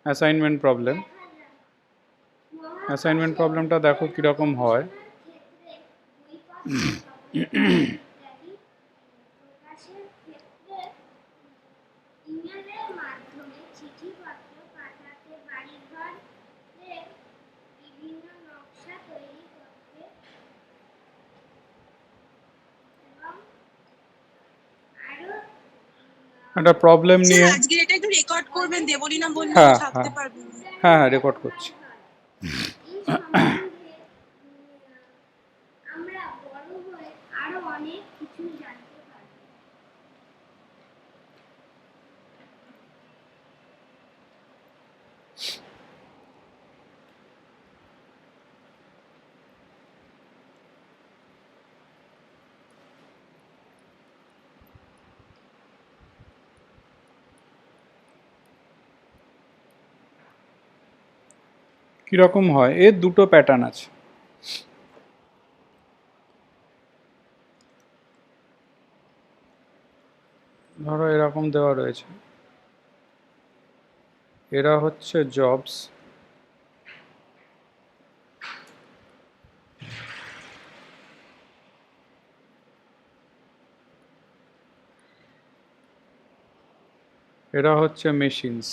Assignment problem. Assignment প্রবলেমটা দেখো কীরকম হয়। একটা প্রবলেম নিয়ে আজকে এটা একটু রেকর্ড করবেন, দেবলীনা বললে থাকতে পারবেন। হ্যাঁ হ্যাঁ রেকর্ড করছি। আমরা বড় হয়ে আরো অনেক কিছু জানতে পারব। কীরকম হয়, এর দুটো প্যাটার্ন আছে। ধরো এরকম দেওয়া রয়েছে, এরা হচ্ছে জবস, এরা হচ্ছে মেশিনস।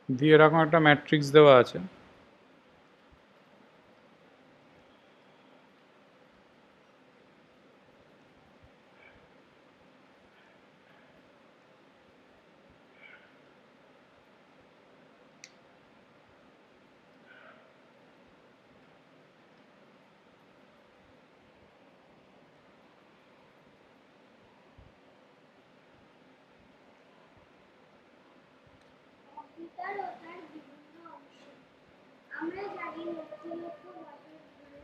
দিয়ে এরকম একটা ম্যাট্রিক্স দেওয়া আছে। কম্পিউটার ও তার বিভিন্ন অংশ আমরা জানি লক্ষ লক্ষ বছর ধরে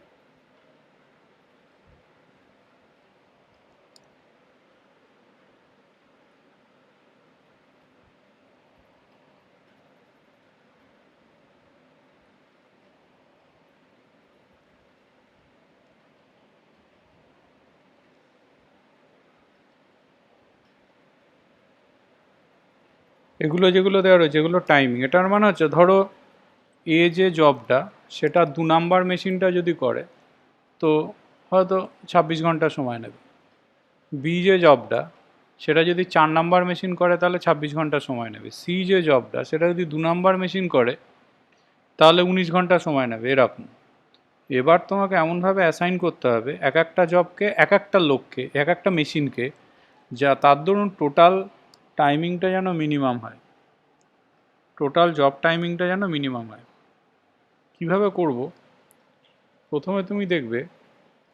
এগুলো যেগুলো দেওয়া রয়েছে এগুলো টাইমিং। এটার মানে হচ্ছে ধরো এ যে জবটা সেটা 2 নাম্বার মেশিনটা যদি করে তো হয়তো 26 ঘন্টা সময় নেবে। বি যে জবটা সেটা যদি 4 নাম্বার মেশিন করে তাহলে 26 ঘন্টা সময় নেবে। সি যে জবটা সেটা যদি 2 নাম্বার মেশিন করে তাহলে 19 ঘন্টা সময় নেবে। এরকম এবার তোমাকে এমনভাবে অ্যাসাইন করতে হবে এক একটা জবকে, এক একটা লোককে, এক একটা মেশিনকে, যা তার ধরুন টোটাল টাইমিংটা যেন মিনিমাম হয়, টোটাল জব টাইমিংটা যেন মিনিমাম হয়। কীভাবে করব? প্রথমে তুমি দেখবে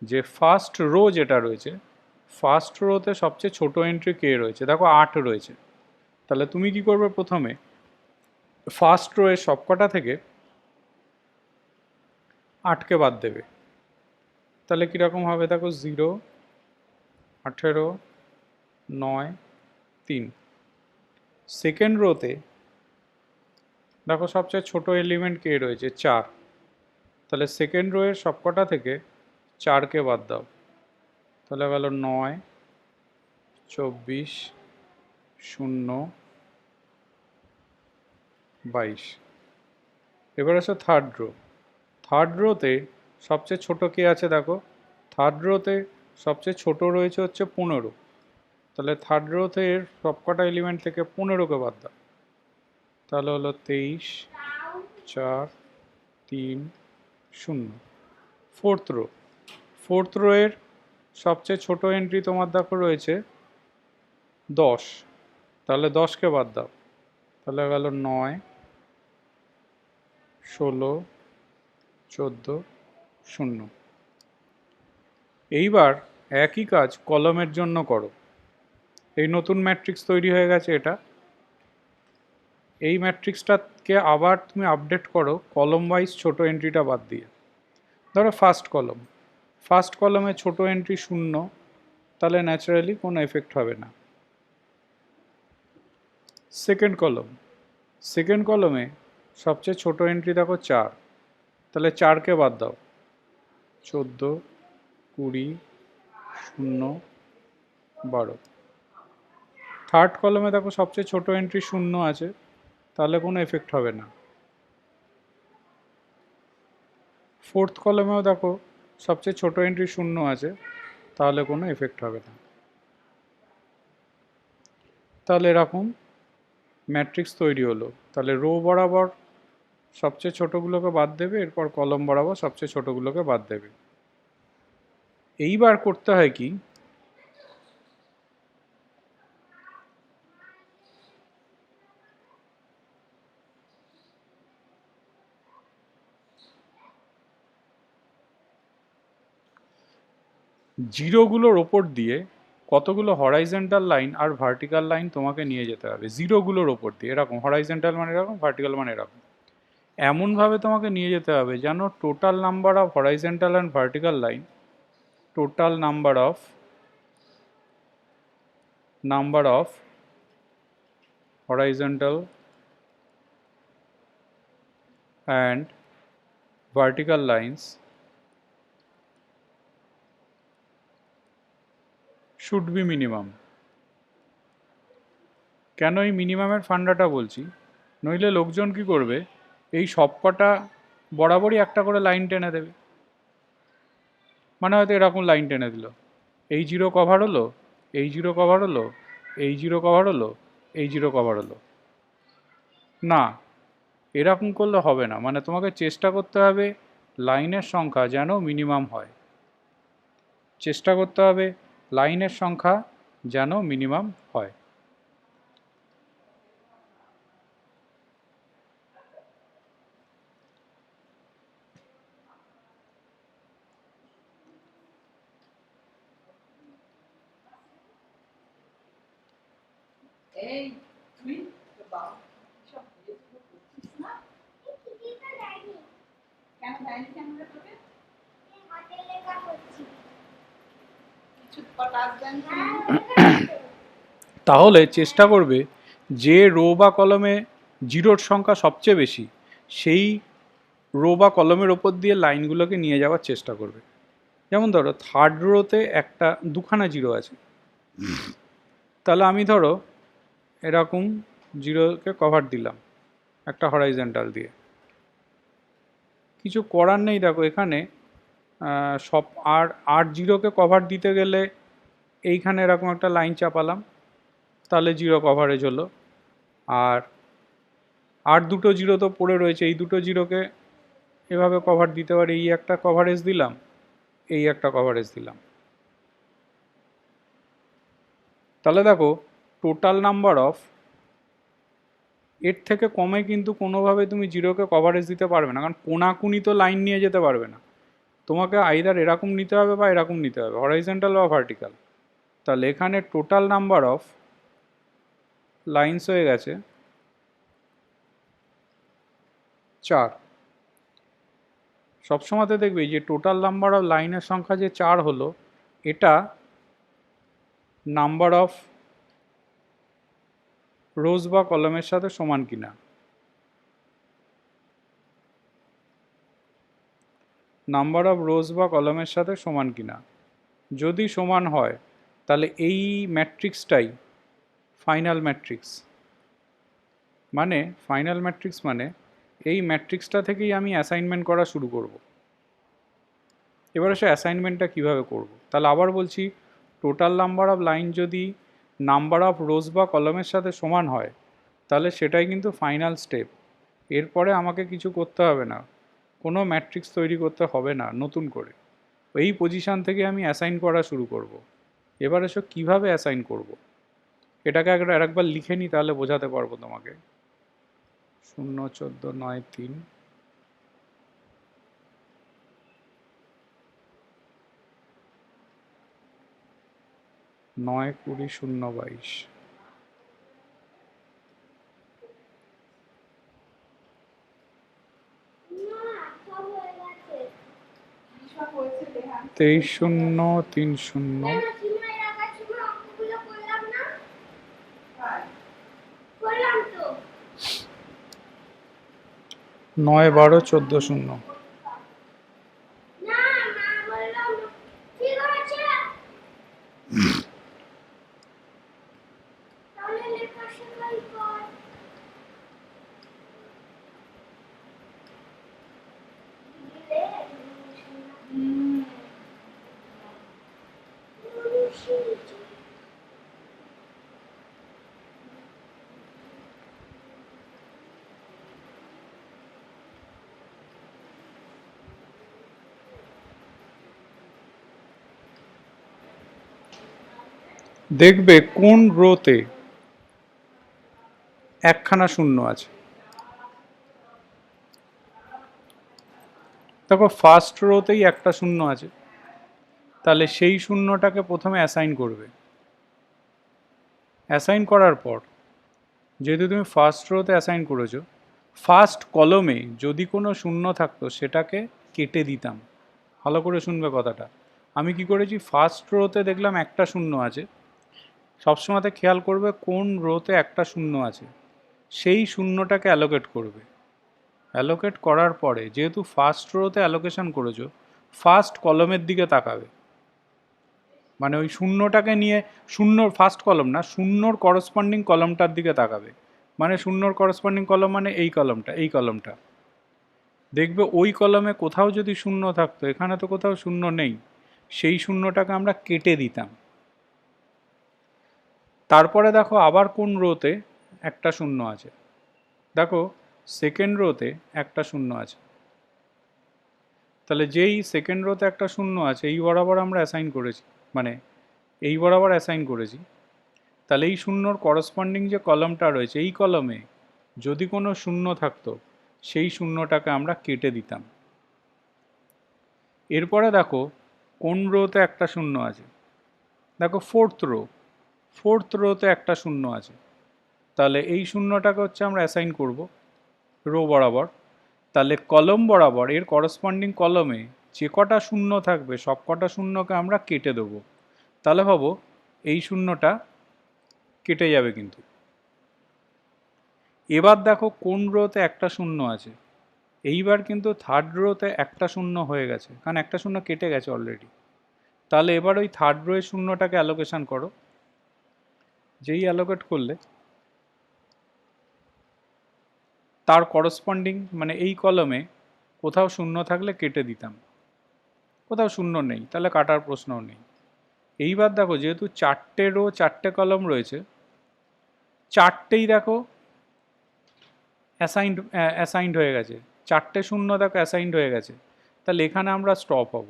যে ফার্স্ট রো যেটা রয়েছে, ফার্স্ট রোতে সবচেয়ে ছোট এন্ট্রি কে রয়েছে, দেখো 8 রয়েছে। তাহলে তুমি কি করবে, প্রথমে ফার্স্ট রো এর সবকটা থেকে 8কে বাদ দেবে। তাহলে কীরকম হবে দেখো, 0, 18, 9, 3। সেকেন্ড রোতে দেখো সবচেয়ে ছোট এলিমেন্ট কে রয়েছে, 4। তাহলে সেকেন্ড রো এর সবকটা থেকে 4কে বাদ দাও, তাহলে গেল 9, 24, 0, 22। এবার আসো থার্ড রো। থার্ড রোতে সবচেয়ে ছোট কে আছে দেখো, থার্ড রোতে সবচেয়ে ছোট রয়েছে হচ্ছে 15। তাহলে থার্ড রোতে এর সবকটা এলিমেন্ট থেকে 15কে বাদ দাও, তাহলে হলো 23, 4, 3, 0। ফোর্থ রো, ফোর্থ রো এর সবচেয়ে ছোট এন্ট্রি তোমার দেখো রয়েছে 10। তাহলে 10কে বাদ দাও, তাহলে গেল 9, 16, 14, 0। এইবার একই কাজ কলমের জন্য করো। এই নতুন ম্যাট্রিক্স তৈরি হয়ে গেছে এটা। এই ম্যাট্রিক্সটাকে আবার তুমি আপডেট করো কলম ওয়াইজ ছোট এন্ট্রিটা বাদ দিয়ে। ধরো ফার্স্ট কলম, ফার্স্ট কলমে ছোট এন্ট্রি 0, তাহলে ন্যাচারালি কোনো এফেক্ট হবে না। সেকেন্ড কলম, সেকেন্ড কলমে সবচেয়ে ছোট এন্ট্রি দেখো 4, তাহলে 4কে বাদ দাও, 14, 20, 0, 12। থার্ড কলমে দেখো সবচেয়ে ছোট এন্ট্রি 0 আছে, তাহলে কোনো এফেক্ট হবে না। ফোর্থ কলমেও দেখো সবচেয়ে ছোট এন্ট্রি 0 আছে, তাহলে কোনো এফেক্ট হবে না। তাহলে এরকম ম্যাট্রিক্স তৈরি হলো। তাহলে রো বরাবর সবচেয়ে ছোটগুলোকে বাদ দেবে, এরপর কলম বরাবর সবচেয়ে ছোটগুলোকে বাদ দেবে। এইবার করতে হয় কি, জিরোগুলোর ওপর দিয়ে কতগুলো হরাইজন্টাল লাইন আর ভার্টিক্যাল লাইন তোমাকে নিয়ে যেতে হবে জিরোগুলোর ওপর দিয়ে। এরকম হরাইজন্টাল মানে এরকম, ভার্টিক্যাল মানে এরকম। এমনভাবে তোমাকে নিয়ে যেতে হবে যেন total number of horizontal and vertical line, total number of horizontal and vertical lines should be minimum। কেন এই মিনিমামের ফান্ডাটা বলছি, নইলে লোকজন কি করবে, এই সবকটা বরাবরই একটা করে লাইন টেনে দেবে। মানে হয়তো এরকম লাইন টেনে দিল, এই জিরো কভার হলো, এই জিরো কভার হলো, এই জিরো কভার হলো, এই জিরো কভার হলো। না, এরকম করলে হবে না। মানে তোমাকে চেষ্টা করতে হবে লাইনের সংখ্যা যেন মিনিমাম হয়, চেষ্টা করতে হবে লাইনের সংখ্যা যেন মিনিমাম হয়। এই তুই তো বাবা সব ড্রেসগুলো করছিস না? টিভিতে লাইনি কেন দেয়নি কেন রে তোকে? হাতে লেখা করছি কিছু কটা আসবেন তাহলে চেষ্টা করবে যে রো বা কলমে জিরোর সংখ্যা সবচেয়ে বেশি, সেই রো বা কলমের ওপর দিয়ে লাইনগুলোকে নিয়ে যাওয়ার চেষ্টা করবে। যেমন ধরো থার্ড রোতে দুখানা জিরো আছে, তাহলে আমি ধরো এরকম জিরোকে কভার দিলাম একটা হরাইজন্টাল দিয়ে। কিছু করার নেই, দেখো এখানে সব আর জিরোকে কভার দিতে গেলে এইখানে এরকম একটা লাইন চাপালাম, তাহলে জিরো কভারেজ হলো। আর দুটো জিরো তো পড়ে রয়েছে, এই দুটো জিরোকে এভাবে কভার দিতে পারি, এই একটা কভারেজ দিলাম, এই একটা কভারেজ দিলাম। তাহলে দেখো টোটাল নাম্বার অফ, এর থেকে কমে কিন্তু কোনোভাবে তুমি জিরোকে কভারেজ দিতে পারবে না, কারণ কোনাকুনি তো লাইন নিয়ে যেতে পারবে না। তোমাকে আইদার এরকম নিতে হবে বা এরকম নিতে হবে, হরাইজন্টাল বা ভার্টিক্যাল। তাহলে এখানে টোটাল নাম্বার অফ লাইন্স হয়ে গেছে 4। সবসময়তে দেখবে যে টোটাল নাম্বার অফ লাইনের সংখ্যা যে 4 হলো, এটা নাম্বার অফ রোজ বা কলমের সাথে সমান কিনা। নাম্বার অফ রোজ বা কলমের সাথে সমান কিনা, যদি সমান হয় তাহলে এই ম্যাট্রিক্সটাই ফাইনাল ম্যাট্রিক্স। মানে এই ম্যাট্রিক্সটা থেকেই আমি অ্যাসাইনমেন্ট করা শুরু করব। এবার সে অ্যাসাইনমেন্টটা কিভাবে করব, তাহলে আবার বলছি, টোটাল নাম্বার অফ লাইন যদি নাম্বার অফ রোজ বা কলমের সাথে সমান হয়, তাহলে সেটাই কিন্তু ফাইনাল স্টেপ। এরপরে আমাকে কিছু করতে হবে না, কোনো ম্যাট্রিক্স তৈরি করতে হবে না নতুন করে। এই পজিশান থেকে আমি অ্যাসাইন করা শুরু করব। এবার এসব কীভাবে অ্যাসাইন করব, এটাকে আরেকবার লিখে নিই, তাহলে বোঝাতে পারবো তোমাকে। 0 14 9 3 9 20 0 22। না সব হয়ে গেছে কি সব হয়েছে দেহান? 23 0 3 0 কেন সীমায় রাখার সময় অঙ্কগুলো করলাম না? হ্যাঁ করলাম তো 9 12 14 0। না মা বললাম ঠিক আছে তাহলে ওয়ালের পাশে বল কর দিলে দেখবে কোন রোতে একখানা শূন্য আছে। দেখো ফার্স্ট রোতেই একটা শূন্য আছে, তাহলে সেই শূন্যটাকে প্রথমে অ্যাসাইন করবে। অ্যাসাইন করার পর যেহেতু তুমি ফার্স্ট রোতে অ্যাসাইন করেছো, ফার্স্ট কলমে যদি কোনো শূন্য থাকতো সেটাকে কেটে দিতাম। ভালো করে শুনবে কথাটা। আমি কি করেছি, ফার্স্ট রোতে দেখলাম একটা শূন্য আছে, সবসময়তে খেয়াল করবে কোন রোতে একটা শূন্য আছে, সেই শূন্যটাকে অ্যালোকেট করবে। অ্যালোকেট করার পরে যেহেতু ফার্স্ট রোতে অ্যালোকেশন করেছো, ফার্স্ট কলমের দিকে তাকাবে। মানে ওই শূন্যটাকে নিয়ে, শূন্যর ফার্স্ট কলম না, শূন্যর করসপন্ডিং কলমটার দিকে তাকাবে। মানে শূন্যর করসপন্ডিং কলম মানে এই কলমটা, এই কলমটা দেখবে ওই কলমে কোথাও যদি শূন্য থাকতো, এখানে তো কোথাও শূন্য নেই, সেই শূন্যটাকে আমরা কেটে দিতাম। তারপরে দেখো আবার কোন রোতে একটা শূন্য আছে। দেখো সেকেন্ড রোতে একটা শূন্য আছে, তাহলে যেই সেকেন্ড রোতে একটা শূন্য আছে এই বরাবর আমরা অ্যাসাইন করেছি, মানে এই বরাবর অ্যাসাইন করেছি, তাহলে এই শূন্যর করসপন্ডিং যে কলমটা রয়েছে এই কলমে যদি কোনো শূন্য থাকতো সেই শূন্যটাকে আমরা কেটে দিতাম। এরপরে দেখো কোন রোতে একটা শূন্য আছে। দেখো ফোর্থ রোতে একটা শূন্য আছে, তাহলে এই শূন্যটাকে হচ্ছে আমরা অ্যাসাইন করব রো বরাবর। তাহলে কলম বরাবর এর করসপন্ডিং কলমে যে কটা শূন্য থাকবে সব কটা শূন্যকে আমরা কেটে দেবো। তাহলে ভাবো এই শূন্যটা কেটে যাবে কিন্তু। এবার দেখো কোন রোতে একটা শূন্য আছে, এইবার কিন্তু থার্ড রোতে একটা শূন্য হয়ে গেছে, কারণ একটা শূন্য কেটে গেছে অলরেডি। তাহলে এবার ওই থার্ড রোয়ের শূন্যটাকে অ্যালোকেশন করো। যেই অ্যালোকেট করলে তার করসপন্ডিং মানে এই কলমে কোথাও শূন্য থাকলে কেটে দিতাম, কোথাও শূন্য নেই তাহলে কাটার প্রশ্নও নেই। এইবার দেখো যেহেতু চারটে রো চারটে কলম রয়েছে, চারটেই দেখো অ্যাসাইন্ড হয়ে গেছে, চারটে শূন্য দেখো অ্যাসাইন্ড হয়ে গেছে, তাহলে এখানে আমরা স্টপ হব।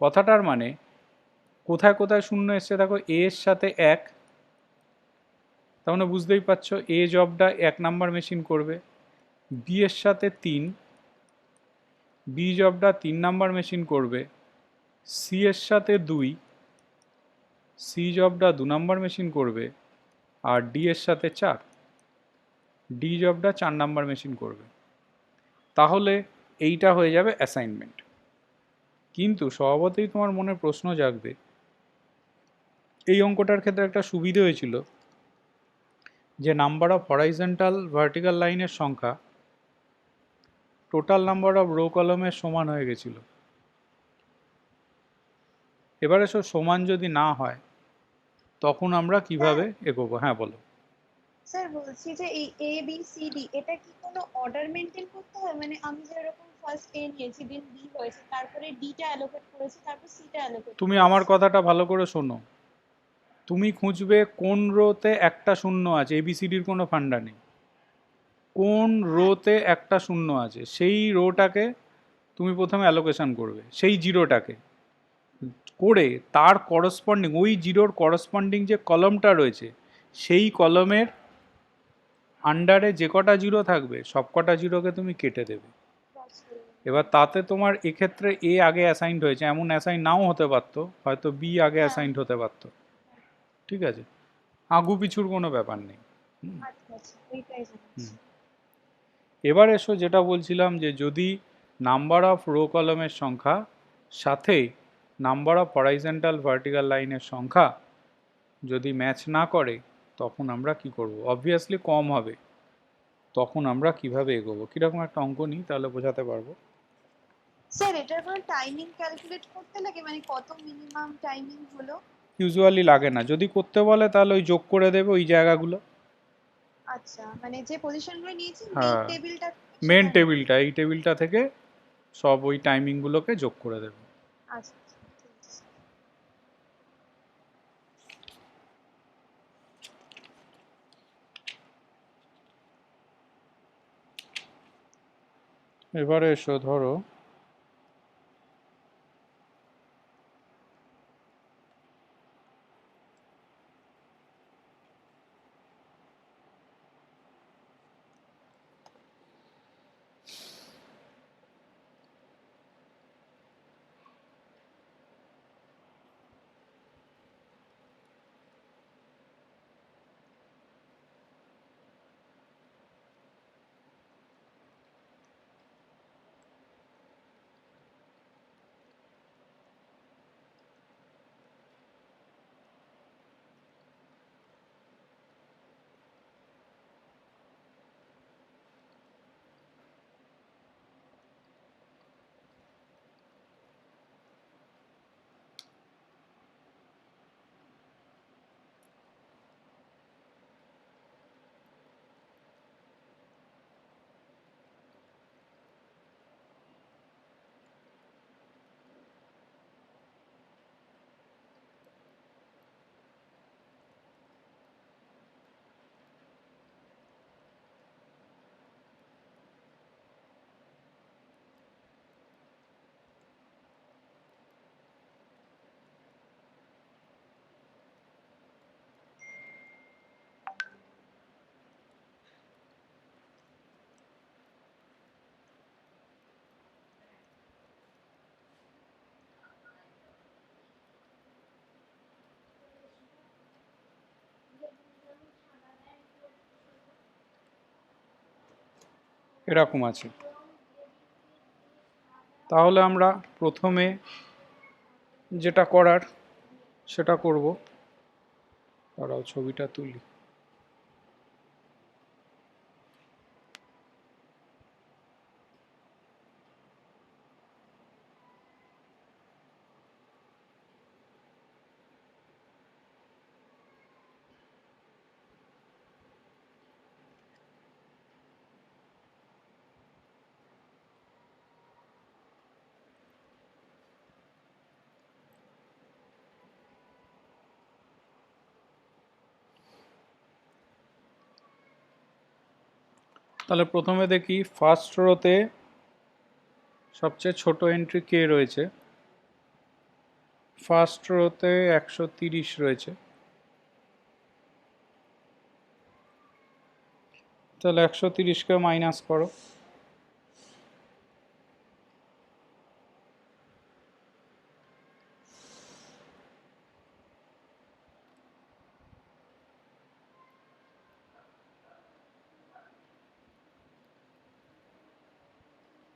কথাটার মানে কোথায় কোথায় শূন্য এসছে দেখো, এ এর সাথে এক, তার মানে বুঝতেই পারছো এ জবটা 1 নাম্বার মেশিন করবে। বি এর সাথে 3, বি জবটা 3 নাম্বার মেশিন করবে। সি এর সাথে 2, সি জবটা 2 নাম্বার মেশিন করবে। আর ডি এর সাথে 4, ডি জবটা 4 নাম্বার মেশিন করবে। তাহলে এইটা হয়ে যাবে অ্যাসাইনমেন্ট। কিন্তু স্বভাবতই তোমার মনে প্রশ্ন জাগবে, এই অঙ্কটার ক্ষেত্রে একটা সুবিধে হয়েছিল যে নাম্বার অফ হরাইজন্টাল ভার্টিক্যাল লাইনের সংখ্যা টোটাল নাম্বার অফ রো কলমের সমান হয়ে গেছিল। এবারে সমান যদি না হয় তখন আমরা কিভাবে এগোবো? হ্যাঁ বলো। স্যার বলছি যে এই এ বি সি ডি এটা কি কোনো অর্ডার মেনটেন করতে হয়? মানে আমি যেরকম ফার্স্ট এ নিয়েছি, দেন বি হয়েছে, তারপরে ডিটা অ্যালোকেট করেছি, তারপর সিটা অ্যালোকেট তুমি আমার কথাটা ভালো করে শোনো। তুমি খুঁজবে কোন রোতে একটা শূন্য আছে, এবিসিডির কোনো ফান্ডা নেই। কোন রোতে একটা শূন্য আছে সেই রোটাকে তুমি প্রথমে অ্যালোকেশন করবে, সেই জিরোটাকে করে তার করসপন্ডিং ওই জিরোর করসপন্ডিং যে কলমটা রয়েছে সেই কলমের আন্ডারে যে কটা জিরো থাকবে সব কটা জিরোকে তুমি কেটে দেবে। এবার তাতে তোমার এক্ষেত্রে এ আগে অ্যাসাইন্ড হয়েছে, এমন অ্যাসাইন নাও হতে পারতো, হয়তো বি আগে অ্যাসাইন্ড হতে পারতো। ঠিক আছে, আগু পিছুর কোনো ব্যাপার নেই। এবার এসো যেটা বলছিলাম যে যদি নাম্বার অফ রো কলমের সংখ্যা সাথে নাম্বার অফ হরাইজন্টাল ভার্টিক্যাল লাইনের সংখ্যা যদি ম্যাচ না করে তখন আমরা কি করব? অবভিয়াসলি কম হবে। তখন আমরা কিভাবে এগোবো? কীরকম একটা অঙ্ক নিই তাহলে বোঝাতে পারবো। স্যার এটার কোনো টাইমিং ক্যালকুলেট করতে লাগে, মানে কত মিনিমাম টাইমিং হলো? ইউজুয়ালি লাগে না, যদি করতে বলে তাহলে ওই যোগ করে দেবে ওই জায়গাগুলো। আচ্ছা, মানে যে পজিশনগুলো নিয়েছি মেইন হ্যাঁ, টেবিলটা মেন সেখানে। টেবিলটা, এই টেবিলটা থেকে সব ওই টাইমিংগুলোকে যোগ করে দেবে। আচ্ছা আচ্ছা, ঠিক আছে। এবারে এসো, ধরো এরকম আছে। তাহলে আমরা প্রথমে যেটা করার সেটা করব। দাঁড়াও, ছবিটা তুলি। তাহলে প্রথমে দেখি ফার্স্ট রোতে সবচেয়ে ছোট এন্ট্রি কে রয়েছে। ফার্স্ট রোতে 130 রয়েছে। তাহলে 130কে মাইনাস করো।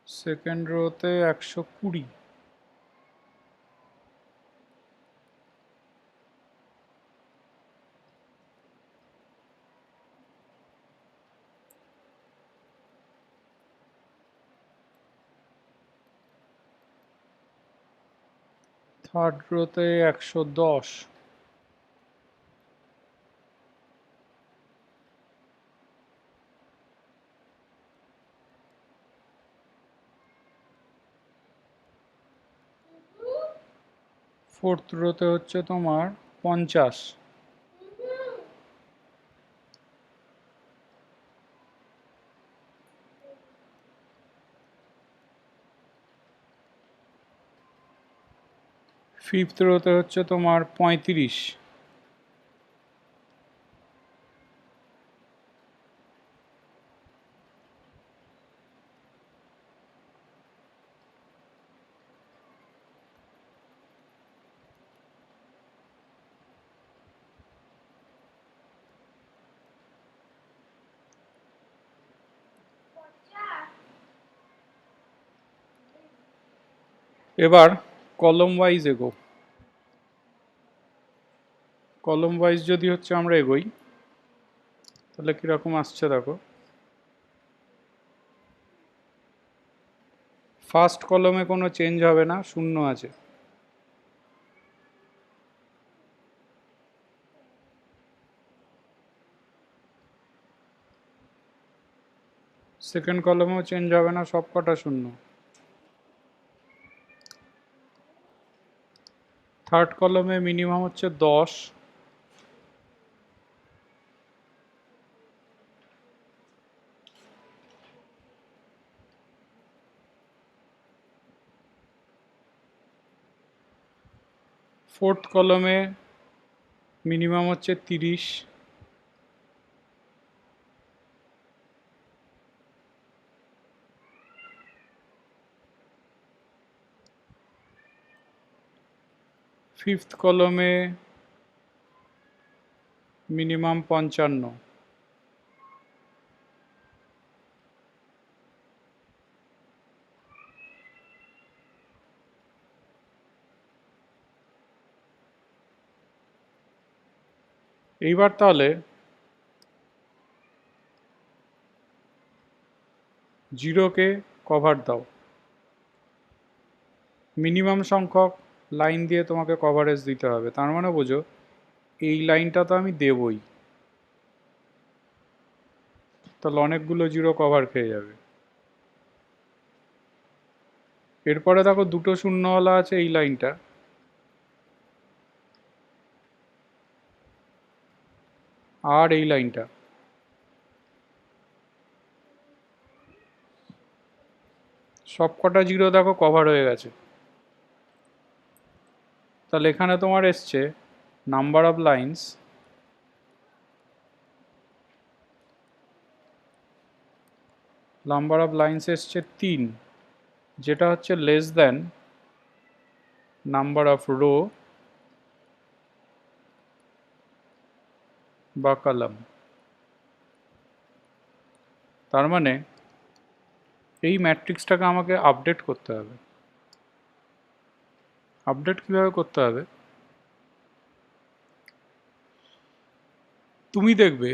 সেকেন্ড রোতে 120। থার্ড রোতে 110। ফোর্থ রোতে হচ্ছে তোমার 50। ফিফথ রোতে হচ্ছে তোমার 35। এবার কলম ওয়াইজ এগো। কলম ওয়াইজ যদি হচ্ছে আমরা এগোই, তাহলে কীরকম আসছে দেখো। ফার্স্ট কলমে কোনো চেঞ্জ হবে না, শূন্য আছে। সেকেন্ড কলমেও চেঞ্জ হবে না, সব কটা শূন্য। থার্ড কলমে মিনিমাম হচ্ছে 10, ফোর্থ কলমে মিনিমাম হচ্ছে 30, ফিফথ কলমে মিনিমাম 55, এইবার তাহলে জিরোকে কভার দাও। মিনিমাম সংখ্যক লাইন দিয়ে তোমাকে কভারেজ দিতে হবে, তার মানে বোঝো এই লাইনটা তো আমি দেবই, তাহলে অনেকগুলো জিরো কভার খেয়ে যাবে। এরপরে দেখো দুটো শূন্যওয়ালা আছে এই লাইনটা, আর এই লাইনটা, সব কটা জিরো দেখো কভার হয়ে গেছে। তাহলে এখানে তোমার এসছে নাম্বার অফ লাইন্স এসছে 3, যেটা হচ্ছে less than number of rho বা কলাম। তার মানে এই ম্যাট্রিক্সটাকে আমাকে আপডেট করতে হবে। আপডেট কিভাবে করতে হবে? তুমি দেখবে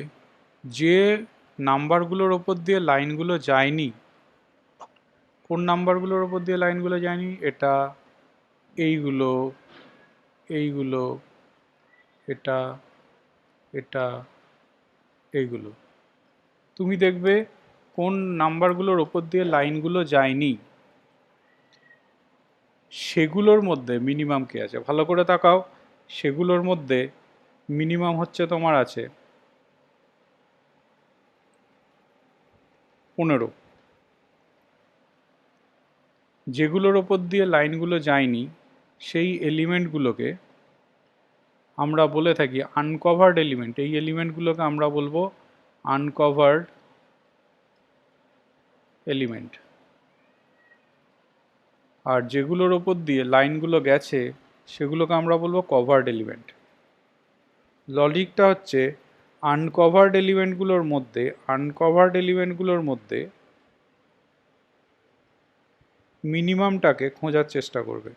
যে নাম্বারগুলোর ওপর দিয়ে লাইনগুলো যায়নি, কোন নাম্বারগুলোর ওপর দিয়ে লাইনগুলো যায়নি, এটা, এইগুলো, এইগুলো, এটা, এটা, এইগুলো। তুমি দেখবে কোন নাম্বারগুলোর ওপর দিয়ে লাইনগুলো যায়নি সেগুলোর মধ্যে মিনিমাম কি আছে, ভালো করে তাকাও। সেগুলোর মধ্যে মিনিমাম হচ্ছে তোমার আছে 15। যেগুলোর ওপর দিয়ে লাইনগুলো যায়নি সেই এলিমেন্টগুলোকে আমরা বলে থাকি আনকভার্ড এলিমেন্ট। এই এলিমেন্টগুলোকে আমরা বলবো আনকভার্ড এলিমেন্ট। আর যেগুলোর ওপর দিয়ে লাইনগুলো গেছে সেগুলোকে আমরা বলবো কভার্ড এলিমেন্ট। লজিকটা হচ্ছে আনকভার্ড এলিমেন্টগুলোর মধ্যে মিনিমামটাকে খোঁজার চেষ্টা করবে।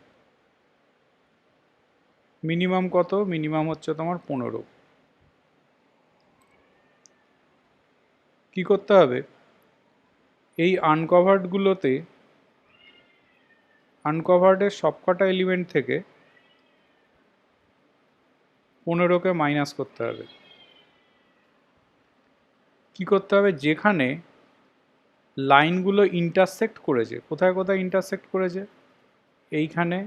মিনিমাম কত? মিনিমাম হচ্ছে তোমার 15। কি করতে হবে? এই আনকভার্ডের সবকটা এলিমেন্ট থেকে 15কে মাইনাস করতে হবে। কি করতে হবে? যেখানে লাইনগুলো ইন্টারসেক্ট করেছে, কোথায় কোথায় ইন্টারসেক্ট করেছে, এইখানে,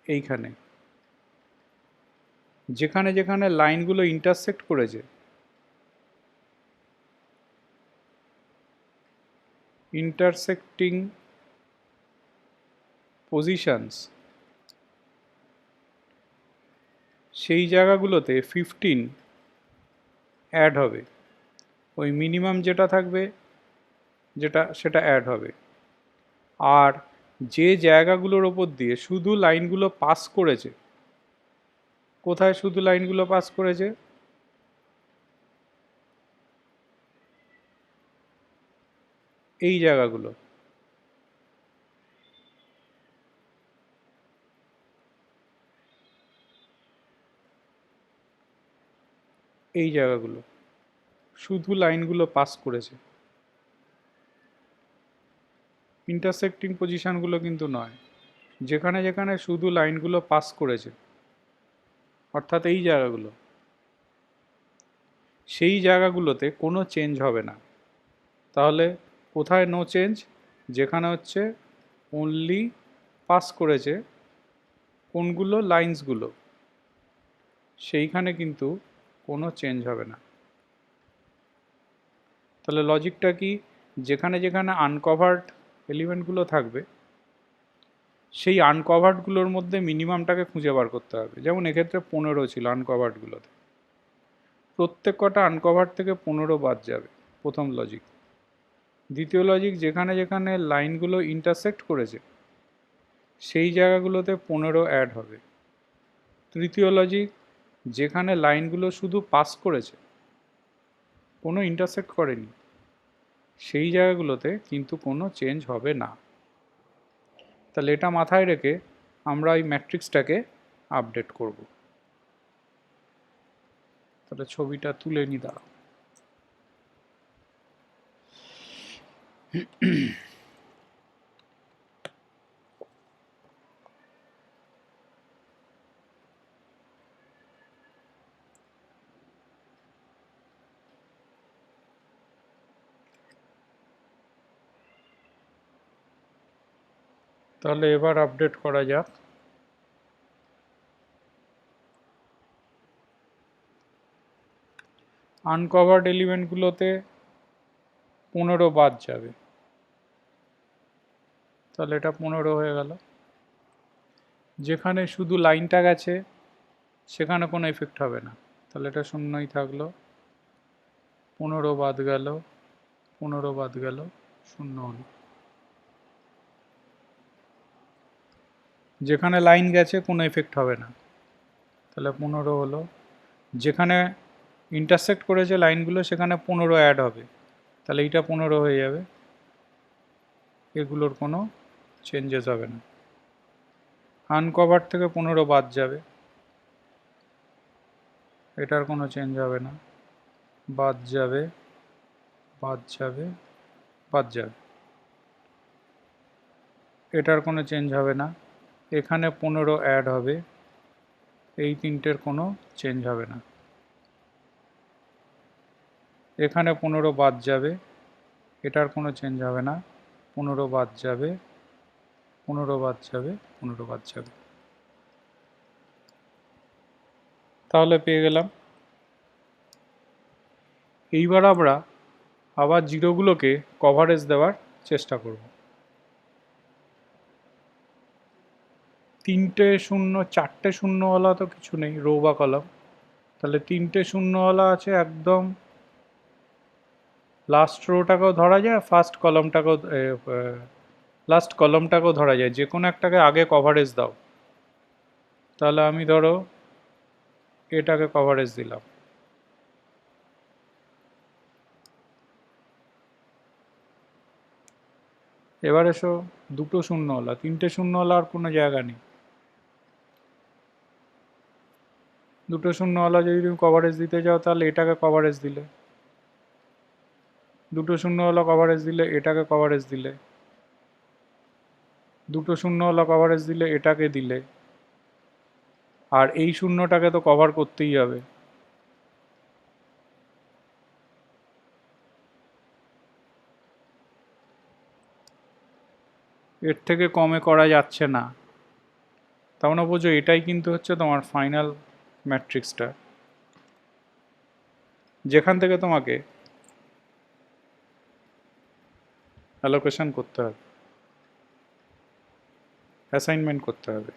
এইখানে, যেখানে যেখানে লাইনগুলো ইন্টারসেক্ট করেছে ইন্টারসেক্টিং পজিশনস, সেই জায়গাগুলোতে 15 অ্যাড হবে। ওই মিনিমাম যেটা থাকবে সেটা অ্যাড হবে। আর যে জায়গাগুলোর ওপর দিয়ে শুধু লাইনগুলো পাস করেছে, কোথায় শুধু লাইনগুলো পাস করেছে? এই জায়গাগুলো, এই জায়গাগুলো শুধু লাইনগুলো পাস করেছে, ইন্টারসেক্টিং পজিশনগুলো কিন্তু নয়। যেখানে যেখানে শুধু লাইনগুলো পাস করেছে, অর্থাৎ এই জায়গাগুলো, সেই জায়গাগুলোতে কোনো চেঞ্জ হবে না। তাহলে কোথায় নো চেঞ্জ? যেখানে হচ্ছে অনলি পাস করেছে কোনগুলো, লাইন্সগুলো, সেইখানে কিন্তু কোনো চেঞ্জ হবে না। তাহলে লজিকটা কি? যেখানে যেখানে আনকভার্ড এলিমেন্টগুলো থাকবে সেই আনকভার্ডগুলোর মধ্যে মিনিমামটাকে খুঁজে বার করতে হবে। যেমন এক্ষেত্রে 15 ছিল আনকভার্ডগুলোতে, প্রত্যেক কটা আনকভার্ড থেকে 15 বাদ যাবে, প্রথম লজিক। দ্বিতীয় লজিক, যেখানে যেখানে লাইনগুলো ইন্টারসেক্ট করেছে সেই জায়গাগুলোতে 15 অ্যাড হবে। তৃতীয় লজিক, যেখানে লাইনগুলো শুধু পাস করেছে, কোনো ইন্টারসেক্ট করেনি, সেই জায়গাগুলোতে কিন্তু কোনো চেঞ্জ হবে না। তাহলে এটা মাথায় রেখে আমরা এই ম্যাট্রিক্সটাকে আপডেট করব। তাহলে ছবিটা তুলে নি, দাঁড়াও। তাহলে এবার আপডেট করা যাক। আনকভার্ড এলিমেন্টগুলোতে 15 বাদ যাবে, তাহলে এটা 15 হয়ে গেল। যেখানে শুধু লাইনটা গেছে সেখানে কোনো এফেক্ট হবে না, তাহলে এটা শূন্যই থাকলো। 15 বাদ গেল, 15 বাদ গেল, শূন্য হলো। যেখানে লাইন গেছে কোনো এফেক্ট হবে না, তাহলে 15 হলো। যেখানে ইন্টারসেক্ট করেছে লাইনগুলো সেখানে 15 অ্যাড হবে, তাহলে এইটা 15 হয়ে যাবে। এগুলোর কোনো চেঞ্জেস হবে না। আনকভার থেকে 15 বাদ যাবে, এটার কোনো চেঞ্জ হবে না। বাদ যাবে, বাদ যাবে, বাদ যাবে, এটার কোনো চেঞ্জ হবে না। এখানে 15 অ্যাড হবে, এই তিনটের কোনো চেঞ্জ হবে না। এখানে 15 বাদ যাবে, এটার কোনো চেঞ্জ হবে না। 15 বাদ যাবে, 15 বাদ যাবে, 15 বাদ যাবে। তাহলে পেয়ে গেলাম। এইবার আমরা আবার জিরোগুলোকে কভারেজ দেওয়ার চেষ্টা করব। 3টে শূন্য, 4টে শূন্যওয়ালা তো কিছু নেই, রো বা কলাম। তাহলে 3টে শূন্যওয়ালা আছে একদম লাস্ট রোটাকেও ধরা যায়, ফার্স্ট কলামটাকেও, লাস্ট কলামটাকেও ধরা যায়। যে কোনো একটাকে আগে কভারেজ দাও। তাহলে আমি ধরো এটাকে কভারেজ দিলাম। এবার এসো দুটো শূন্যওয়ালা, 3টে শূন্যওয়ালা আর কোনো জায়গা নেই। দুটো শূন্যওয়ালা যদি তুমি কভারেজ দিতে যাও তাহলে এটাকে কভারেজ দিলে, দুটো শূন্যওয়ালা কভারেজ দিলে এটাকে কভারেজ দিলে, দুটো শূন্যওয়ালা কভারেজ দিলে এটাকে দিলে, আর এই শূন্যটাকে তো কভার করতেই হবে। এর থেকে কমে করা যাচ্ছে না। তার মানে বোঝো এটাই কিন্তু হচ্ছে তোমার ফাইনাল ম্যাট্রিক্সটা, যেখান থেকে তোমাকে অ্যালোকেশন করতে হবে, অ্যাসাইনমেন্ট করতে হবে।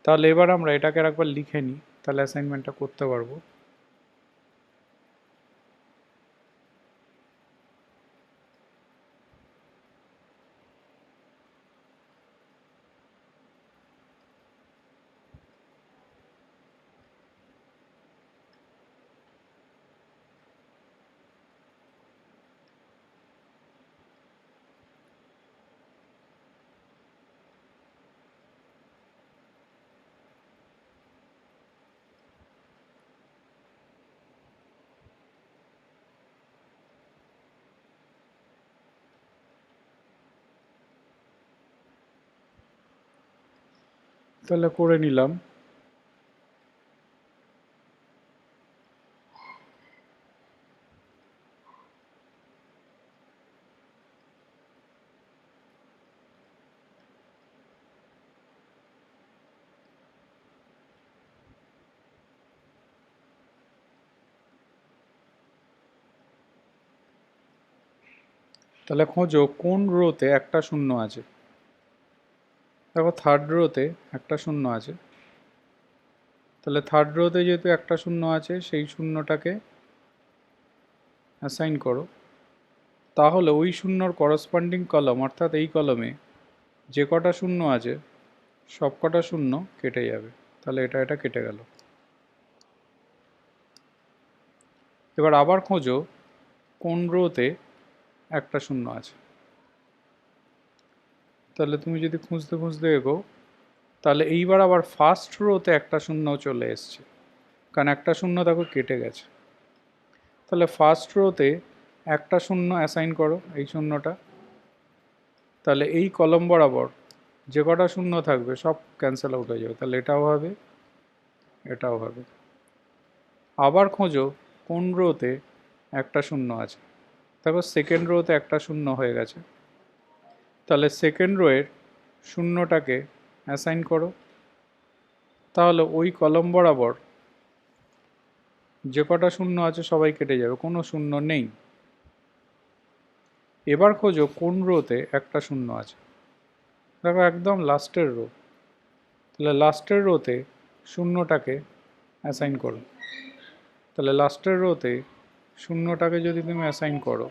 তাহলে এবার আমরা এটাকে একবার লিখে নিই, তাহলে অ্যাসাইনমেন্টটা করতে পারবো। তাহলে করে নিলাম। তাহলে খোঁজো কোন রোতে একটা শূন্য আছে। দেখো থার্ড রোতে একটা শূন্য আছে, তাহলে থার্ড রোতে যেহেতু একটা শূন্য আছে সেই শূন্যটাকে অ্যাসাইন করো। তাহলে ওই শূন্যর করসপন্ডিং কলম অর্থাৎ এই কলমে যে কটা শূন্য আছে সব কটা শূন্য কেটে যাবে, তাহলে এটা কেটে গেল। এবার আবার খোঁজো কোন রোতে একটা শূন্য আছে। তাহলে তুমি যদি খুঁজতে খুঁজতে এগো, তাহলে এইবার আবার ফার্স্ট রোতে একটা শূন্য চলে এসছে, কারণ একটা শূন্য দেখো কেটে গেছে। তাহলে ফার্স্ট রোতে একটা শূন্য অ্যাসাইন করো এই শূন্যটা, তাহলে এই কলম বরাবর যে কটা শূন্য থাকবে সব ক্যান্সেল আউট হয়ে যাবে, তাহলে এটাও হবে এটাও হবে। আবার খোঁজো কোন রোতে একটা শূন্য আছে। দেখো সেকেন্ড রোতে একটা শূন্য হয়ে গেছে, তাহলে সেকেন্ড রোয়ের শূন্যটাকে অ্যাসাইন করো, তাহলে ওই কলম বরাবর যে কটা শূন্য আছে সবাই কেটে যাবে, কোনো শূন্য নেই। এবার খোঁজো কোন রোতে একটা শূন্য আছে। দেখো একদম লাস্টের রো, তাহলে লাস্টের রোতে শূন্যটাকে অ্যাসাইন করো। তাহলে লাস্টের রোতে শূন্যটাকে যদি তুমি অ্যাসাইন করো,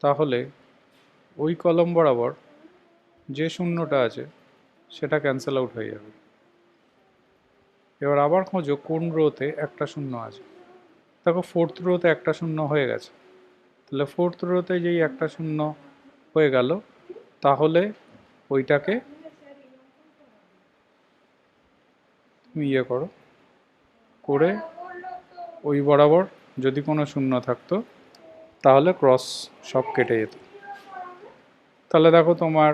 তাহলে ওই কলম বরাবর যে শূন্যটা আছে সেটা ক্যান্সেল আউট হয়ে যাবে। এবার আবার খোঁজো কোন রোতে একটা শূন্য আছে। দেখো ফোর্থ রোতে একটা শূন্য হয়ে গেছে, তাহলে ফোর্থ রোতে যেই একটা শূন্য হয়ে গেল, তাহলে ওইটাকে তুমি ইয়ে করো করে ওই বরাবর যদি কোনো শূন্য থাকতো তাহলে ক্রস সব কেটে যেত। তাহলে দেখো তোমার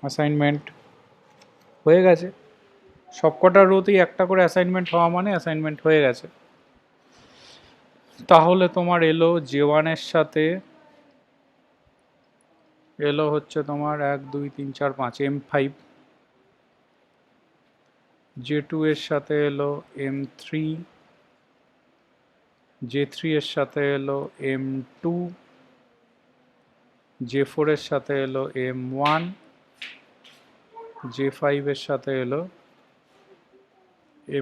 অ্যাসাইনমেন্ট হয়ে গেছে। সবকটা রোতেই একটা করে অ্যাসাইনমেন্ট হওয়া মানে অ্যাসাইনমেন্ট হয়ে গেছে। তাহলে তোমার এলো J1 সাথে এলো হচ্ছে তোমার 1 2 3 4 5 M5, J2 সাথে এলো M3, J3 সাথে এলো M2, J4 সাথে এলো M1, J5 সাথে এলো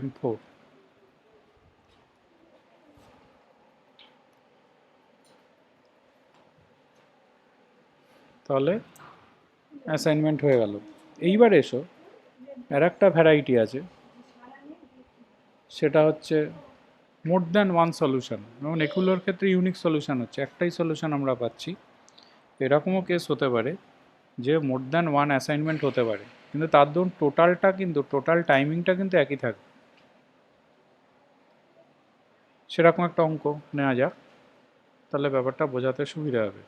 M4। তাহলে অ্যাসাইনমেন্ট হয়ে গেল। এইবার এসো আর একটা ভ্যারাইটি আছে, সেটা হচ্ছে মোর দ্যান ওয়ান সলিউশন। যেমন এগুলোর ক্ষেত্রে ইউনিক সলিউশন হচ্ছে একটাই সলিউশন আমরা পাচ্ছি। এরকমও কেস হতে পারে যে মোর দ্যান ওয়ান অ্যাসাইনমেন্ট হতে পারে, কিন্তু তার ধরুন টোটাল টাইমিংটা কিন্তু একই থাকবে। সেরকম একটা অঙ্ক নেওয়া যাক, তাহলে ব্যাপারটা বোঝাতে সুবিধা হবে।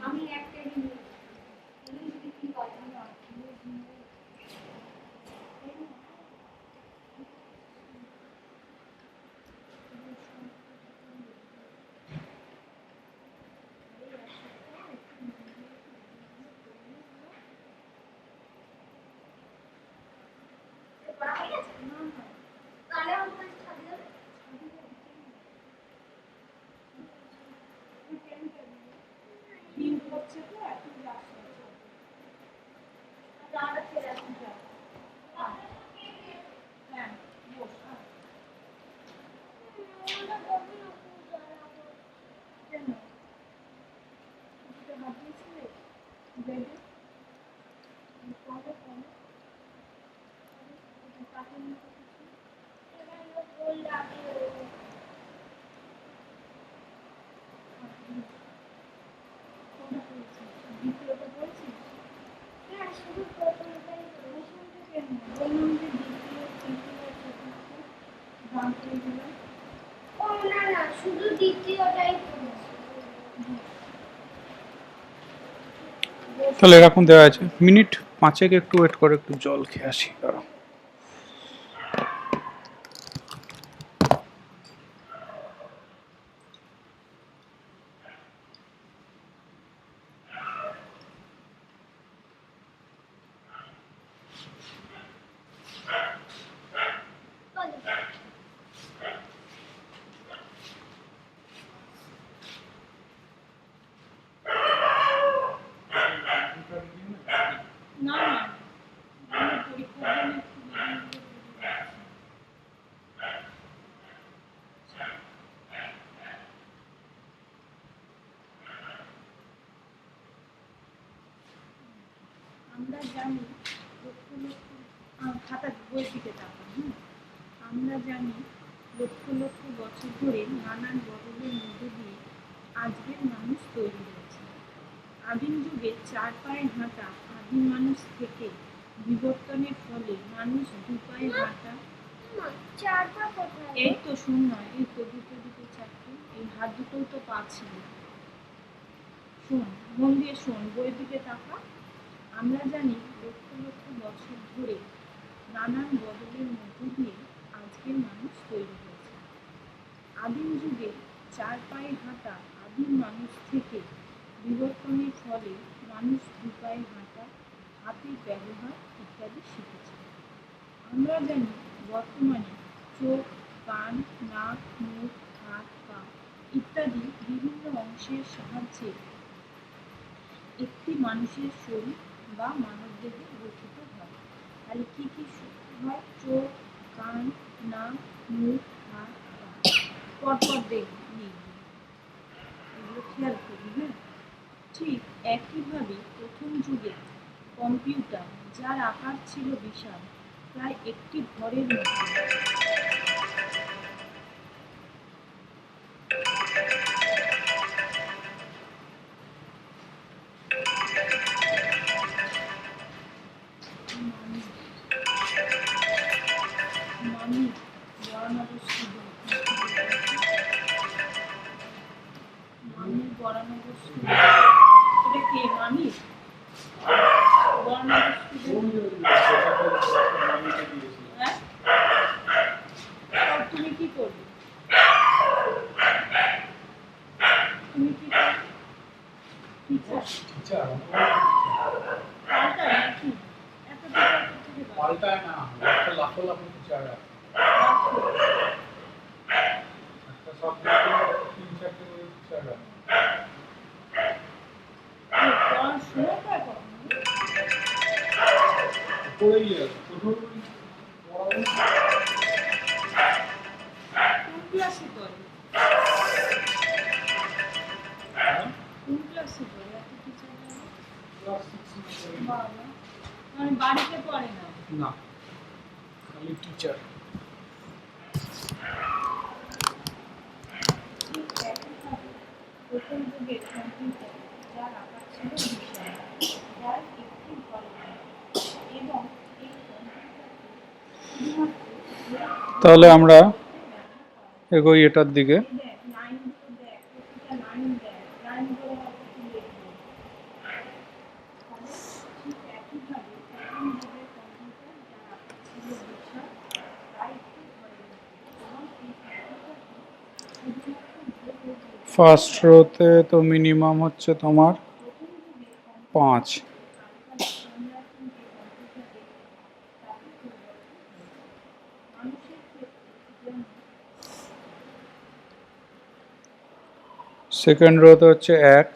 আমি একটা হ্যাঁ বস, হ্যাঁ। এবার গোল লাগে দ্বিতীয়টা বলছিস? না শুধু প্রথমটাই বলেছি। বললাম যে দ্বিতীয় তৃতীয় চতুর্থ বাকি এগুলো ও না না শুধু দ্বিতীয়টাই পড়েছি। তাহলে এরকম দেওয়া আছে, মিনিট 5 একটু ওয়েট করে একটু জল খেয়ে আসি, দাঁড়াও। বলো না না আমি পরীক্ষার জন্য একটু ভিডিওগুলো বুঝে রাখছি। আমরা জানি লক্ষ লক্ষ খাতা বইয়ের দিকে তাকান, হ্যাঁ। আমরা জানি লক্ষ লক্ষ বছর ধরে নানান বদলের মধ্যে দিয়ে আজকের মানুষ তৈরি হয়েছে। আদিম যুগে 4 পায়ে হাঁটা আদিম মানুষ থেকে বিবর্তনের ফলে মানুষ 2 পায়ে হাঁটা। না চারটা কোথায় এই তো শুন না, এই তো দুটো দুটো চারটে, এই হাত দুটোও তো পা ছিল। শোন, মন দিয়ে শোন, বইয়ের দিকে তাকা। আমরা জানি লক্ষ লক্ষ বছর ধরে নানান বদলের মধ্য দিয়ে আজকের মানুষ তৈরি হয়েছে। আদিম যুগে 4 পায়ে হাঁটা আদিম মানুষ থেকে বিবর্তনের ফলে মানুষ 2 পায়ে হাঁটা, হাতের ব্যবহার ইত্যাদি শিখেছে। আমরা জানি বর্তমানে চোখ, কান, নাক, মুখ, হাত, পা ইত্যাদি বিভিন্ন অংশের সাহায্যে একটি মানুষের শরীর বা মানবদেহ গঠিত হয়। তাহলে কি কি হয়? চোখ, কান, নাক, মুখ, হাত, পা। পরপর দেখবি, এগুলো খেয়াল করবি, হ্যাঁ। ঠিক একইভাবে প্রথম যুগে কম্পিউটার, যার আকার ছিল বিশাল, প্রায় একটি ঘরের মতো। মামি বরানগর স্টুডেন্ট, মামি বরানগর স্টুডেন্ট, এটা কে মামি? বরানগর স্টুডেন্ট, হ্যাঁ। তো তুমি কি করবে? তুমি কি করবে? টিচার পাল্টায় নাকি? এত টিচার থেকে পাল্টায় না, একটা লাখো লাখো টিচার আছে, একটা সাবজেক্টে 3-4টে করে টিচার আছে। পড়াশোনা কয় কখন? পড়েই আছে, কোথাও পড়াবো না। কোন ক্লাসে পড়ে? হ্যাঁ? কোন ক্লাসে পড়ে এত টিচার? ক্লাস 6 পড়ে। বাবা, মানে বাড়িতে পড়ে না? না, খালি টিচার। ঠিক একইভাবে প্রথম যুগের কম্পিউটার, যার আকার ছিল বিশাল, যার একটি ঘরের মতো, এবং এই কম্পিউটারকে শুধুমাত্র তাহলে আমরা এগোই এটার দিকে। এই দেখ লাইনগুলো দেখ, প্রতিটা লাইন দেখ, লাইনগুলো হয়তো তুই লিখবি। তাহলে ঠিক একইভাবে প্রথম যুগের কম্পিউটার, যার আকার ছিল বিশাল, প্রায় একটি ঘরের মতো, এবং এই কম্পিউটারকে শুধুমাত্র ফার্স্ট রোতে তো মিনিমাম হচ্ছে তোমার 5। সেকেন্ড রোতে হচ্ছে 1।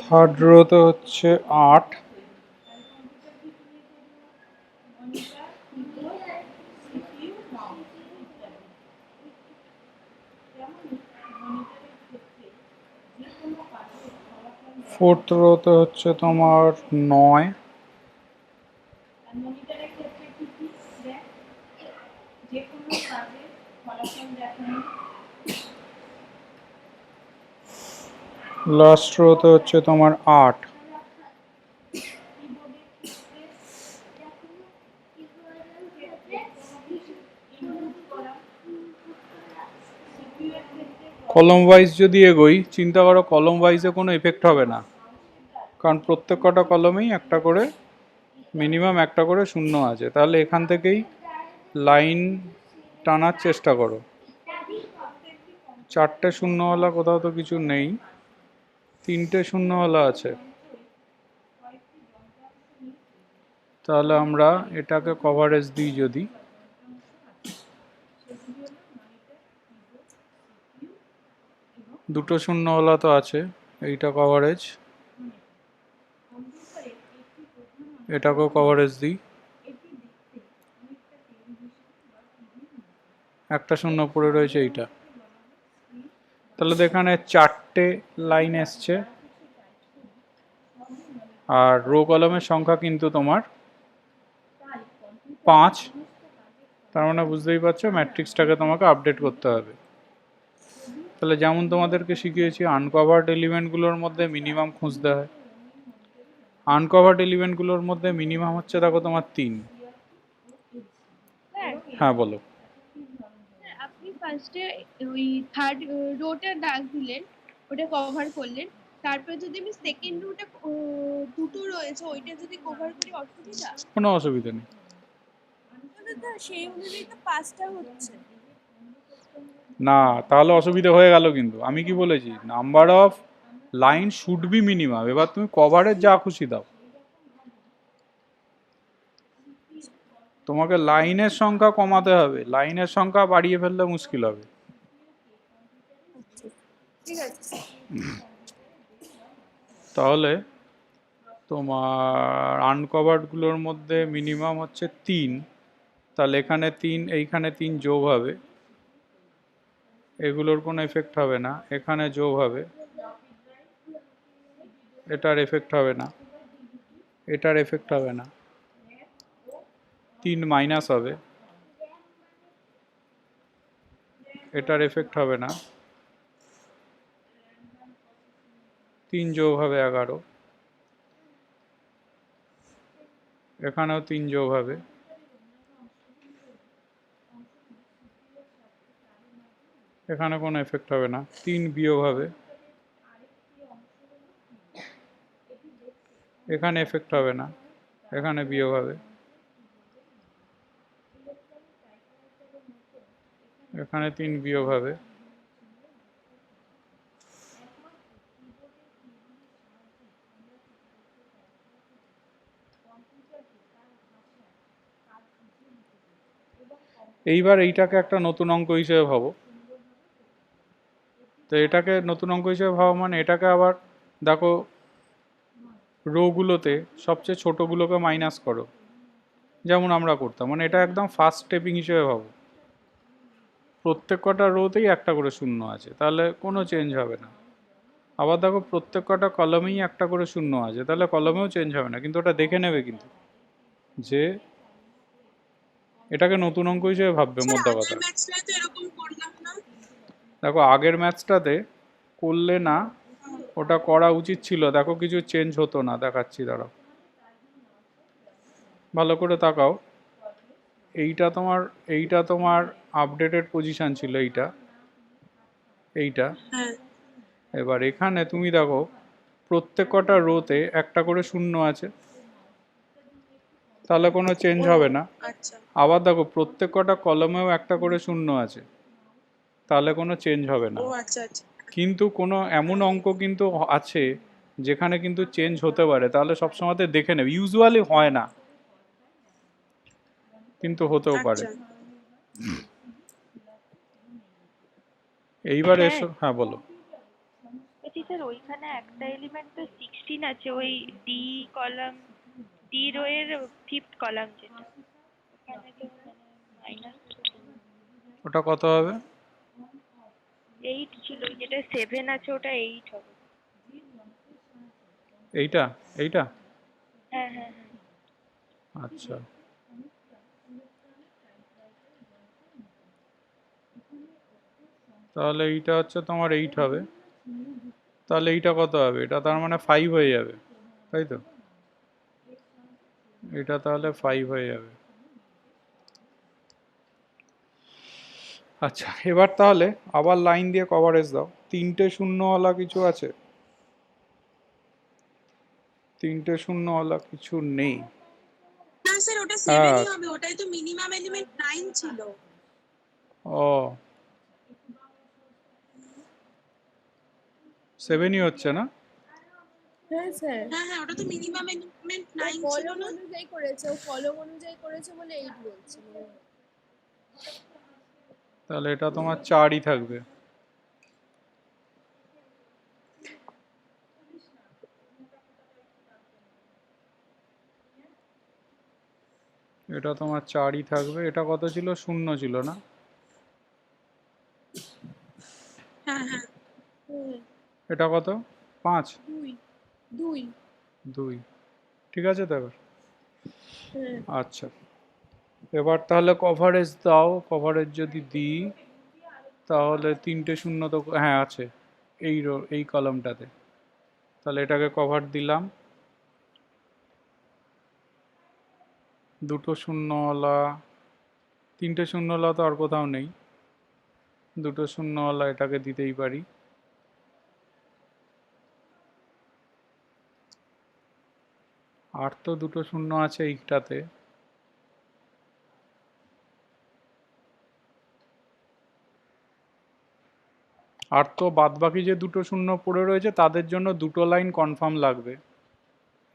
থার্ড রোতে হচ্ছে 8। ফোর্থ রোতে হচ্ছে তোমার 9, আর মনিটরের ক্ষেত্রে কি কি দেখ, যে কোনো কাজের ফলাফল দেখানো। লাস্ট রোতে হচ্ছে তোমার 8। কিবোর্ডের ক্ষেত্রে কোনো কিছু ইনপুট করা। সিপিইউ এর ক্ষেত্রে কলম ওয়াইজ যদি এগোই, চিন্তা করো কলম ওয়াইজে কোনো এফেক্ট হবে না, কারণ প্রত্যেক কটা কলমেই একটা করে মিনিমাম একটা করে শূন্য আছে। তাহলে এখান থেকেই লাইন টানার চেষ্টা করো। 4টে শূন্যওয়ালা কোথাও তো কিছু নেই, 3টে শূন্যওয়ালা আছে। তাহলে আমরা এটাকে কভারেজ দিই যদি, দুটো শূন্যওয়ালা তো আছে, এইটা কভারেজ, এটাকেও কভারেজ দিই, একটা শূন্য পড়ে রয়েছে এইটা। তাহলে তো এখানে 4টে লাইন এসছে, আর রো কলমের সংখ্যা কিন্তু তোমার 5। তার মানে বুঝতেই পারছো ম্যাট্রিক্সটাকে তোমাকে আপডেট করতে হবে। তাহলে যেমন তোমাদেরকে শিখিয়েছি আনকভার্ড এলিমেন্টগুলোর মধ্যে মিনিমাম খুঁজতে হয়। আনকভার্ড এলিমেন্টগুলোর মধ্যে মিনিমাম হচ্ছে দেখো তোমার 3। হ্যাঁ বলো। আপনি ফার্স্টে ওই থার্ড রোটা দাগ দিলেন, ওটা কভার করলেন, তারপর যদি আমি সেকেন্ড রোটা দুটো রয়েছে ওইটা যদি কভার করি অসুবিধা? কোনো অসুবিধা নেই। তাহলে তো সেই অনুযায়ী তো 5টা হচ্ছে। না, তাহলে অসুবিধা হয়ে গেল। কিন্তু আমি কি বলেছি, number of line should be minimum. এবার তুমি কভারেজ যা খুশি দাও, তোমাকে লাইনের সংখ্যা কমাতে হবে, লাইনের সংখ্যা বাড়িয়ে ফেললে মুশকিল হবে। ঠিক আছে। তাহলে তোমার আনকভার্ডগুলোর মধ্যে মিনিমাম হচ্ছে 3, তাহলে এখানে 3, এইখানে 3 যোগ হবে, এগুলোর কোনো এফেক্ট হবে না, এখানে যোগ হবে, এটার এফেক্ট হবে না, এটার এফেক্ট হবে না, 3 মাইনাস হবে, এটার এফেক্ট হবে না, 3 যোগ হবে 11, এখানেও 3 যোগ হবে, এখানে কোনো এফেক্ট হবে না, 3 বিয়োগ হবে, এখানে এফেক্ট হবে না, এখানে বিয়োগ হবে, এখানে 3 বিয়োগ হবে, এইবার এইটাকে একটা নতুন অঙ্ক হিসেবে ভাবো। তো এটাকে নতুন অঙ্ক হিসেবে ভাবো মানে এটাকে আবার দেখো রোগুলোতে সবচেয়ে ছোটোগুলোকে মাইনাস করো, যেমন আমরা করতাম। মানে এটা একদম ফার্স্ট স্টেপিং হিসেবে ভাবো। প্রত্যেক কটা রোতেই একটা করে শূন্য আছে, তাহলে কোনো চেঞ্জ হবে না। আবার দেখো প্রত্যেক কটা কলমেই একটা করে শূন্য আছে, তাহলে কলমেও চেঞ্জ হবে না, কিন্তু ওটা দেখে নেবে কিন্তু যে এটাকে নতুন অঙ্ক হিসেবে ভাববে। মোদ্দা কথা দেখো আগের ম্যাথসটাতে করলে না, ওটা করা উচিত ছিল, দেখো কিছু চেঞ্জ হতো না। দেখাচ্ছি দাঁড়াও, ভালো করে তাকাও। এইটা তোমার আপডেটেড পজিশন ছিল, এইটা। এবার এখানে তুমি দেখো প্রত্যেক কটা রোতে একটা করে শূন্য আছে, তাহলে কোনো চেঞ্জ হবে না। আবার দেখো প্রত্যেক কটা কলমেও একটা করে শূন্য আছে, তাহলে কোনো চেঞ্জ হবে না। কিন্তু কোনো এমন অঙ্ক কিন্তু আছে যেখানে কিন্তু চেঞ্জ হতে পারে, তাহলে সবসময় দেখে নেবে। ইউজুয়ালি হয় না, কিন্তু হতেও পারে। এইবার এসো, হ্যাঁ বলো। টিচার ওইখানে একটা এলিমেন্ট তো 16 আছে, ওই ডি কলাম, ডি রো এর 5th কলাম যেটা, ওখানে তো মাইনাস ওটা কত হবে? 8 ছিল, যেটা 7 আছে ওটা 8 হবে। এইটা এইটা হ্যাঁ হ্যাঁ হ্যাঁ। আচ্ছা, তাহলে এইটা হচ্ছে তোমার 8 হবে। তাহলে এইটা কত হবে? এটা তার মানে 5 হয়ে যাবে, তাই তো? এটা তাহলে 5 হয়ে যাবে। আচ্ছা, এবার তাহলে আবার লাইন দিয়ে কভারেজ দাও। 3টে শূন্যওয়ালা কিছু আছে? 3টে শূন্যওয়ালা কিছু নেই। না স্যার, ওটা হ্যাঁ, 7ই হবে, ওটাই তো মিনিমাম এলিমেন্ট 9 ছিল। ও 7ই হচ্ছে না? হ্যাঁ স্যার, হ্যাঁ হ্যাঁ, ওটা তো মিনিমাম এলিমেন্ট ও 9 ছিল কলম না? অনুযায়ী করেছে, ও কলম অনুযায়ী করেছে বলে 8 বলছে। তাহলে এটা তোমার 4ই থাকবে। এটা তোমার 4ই থাকবে। এটা কত ছিল? 0 ছিল না? হ্যাঁ হ্যাঁ। হ্যাঁ, এটা কত? 5? 2 2। 2। ঠিক আছে তো এবার? হ্যাঁ আচ্ছা, এবার তাহলে কভারেজ দাও। কভারেজ যদি দিই তাহলে 3টে শূন্য তো হ্যাঁ আছে এই কলামটাতে। তাহলে এটাকে কভার দিলাম। 2টো শূন্যওয়ালা, 3টে শূন্যওয়ালা তো আর কোথাও নেই। 2টো শূন্যওয়ালা এটাকে দিতেই পারি। আর তো 2টো শূন্য আছে এইটাতে। আর তো বাদবাকি যে 2টো শূন্য পড়ে রয়েছে তাদের জন্য 2টো লাইন কনফার্ম লাগবে।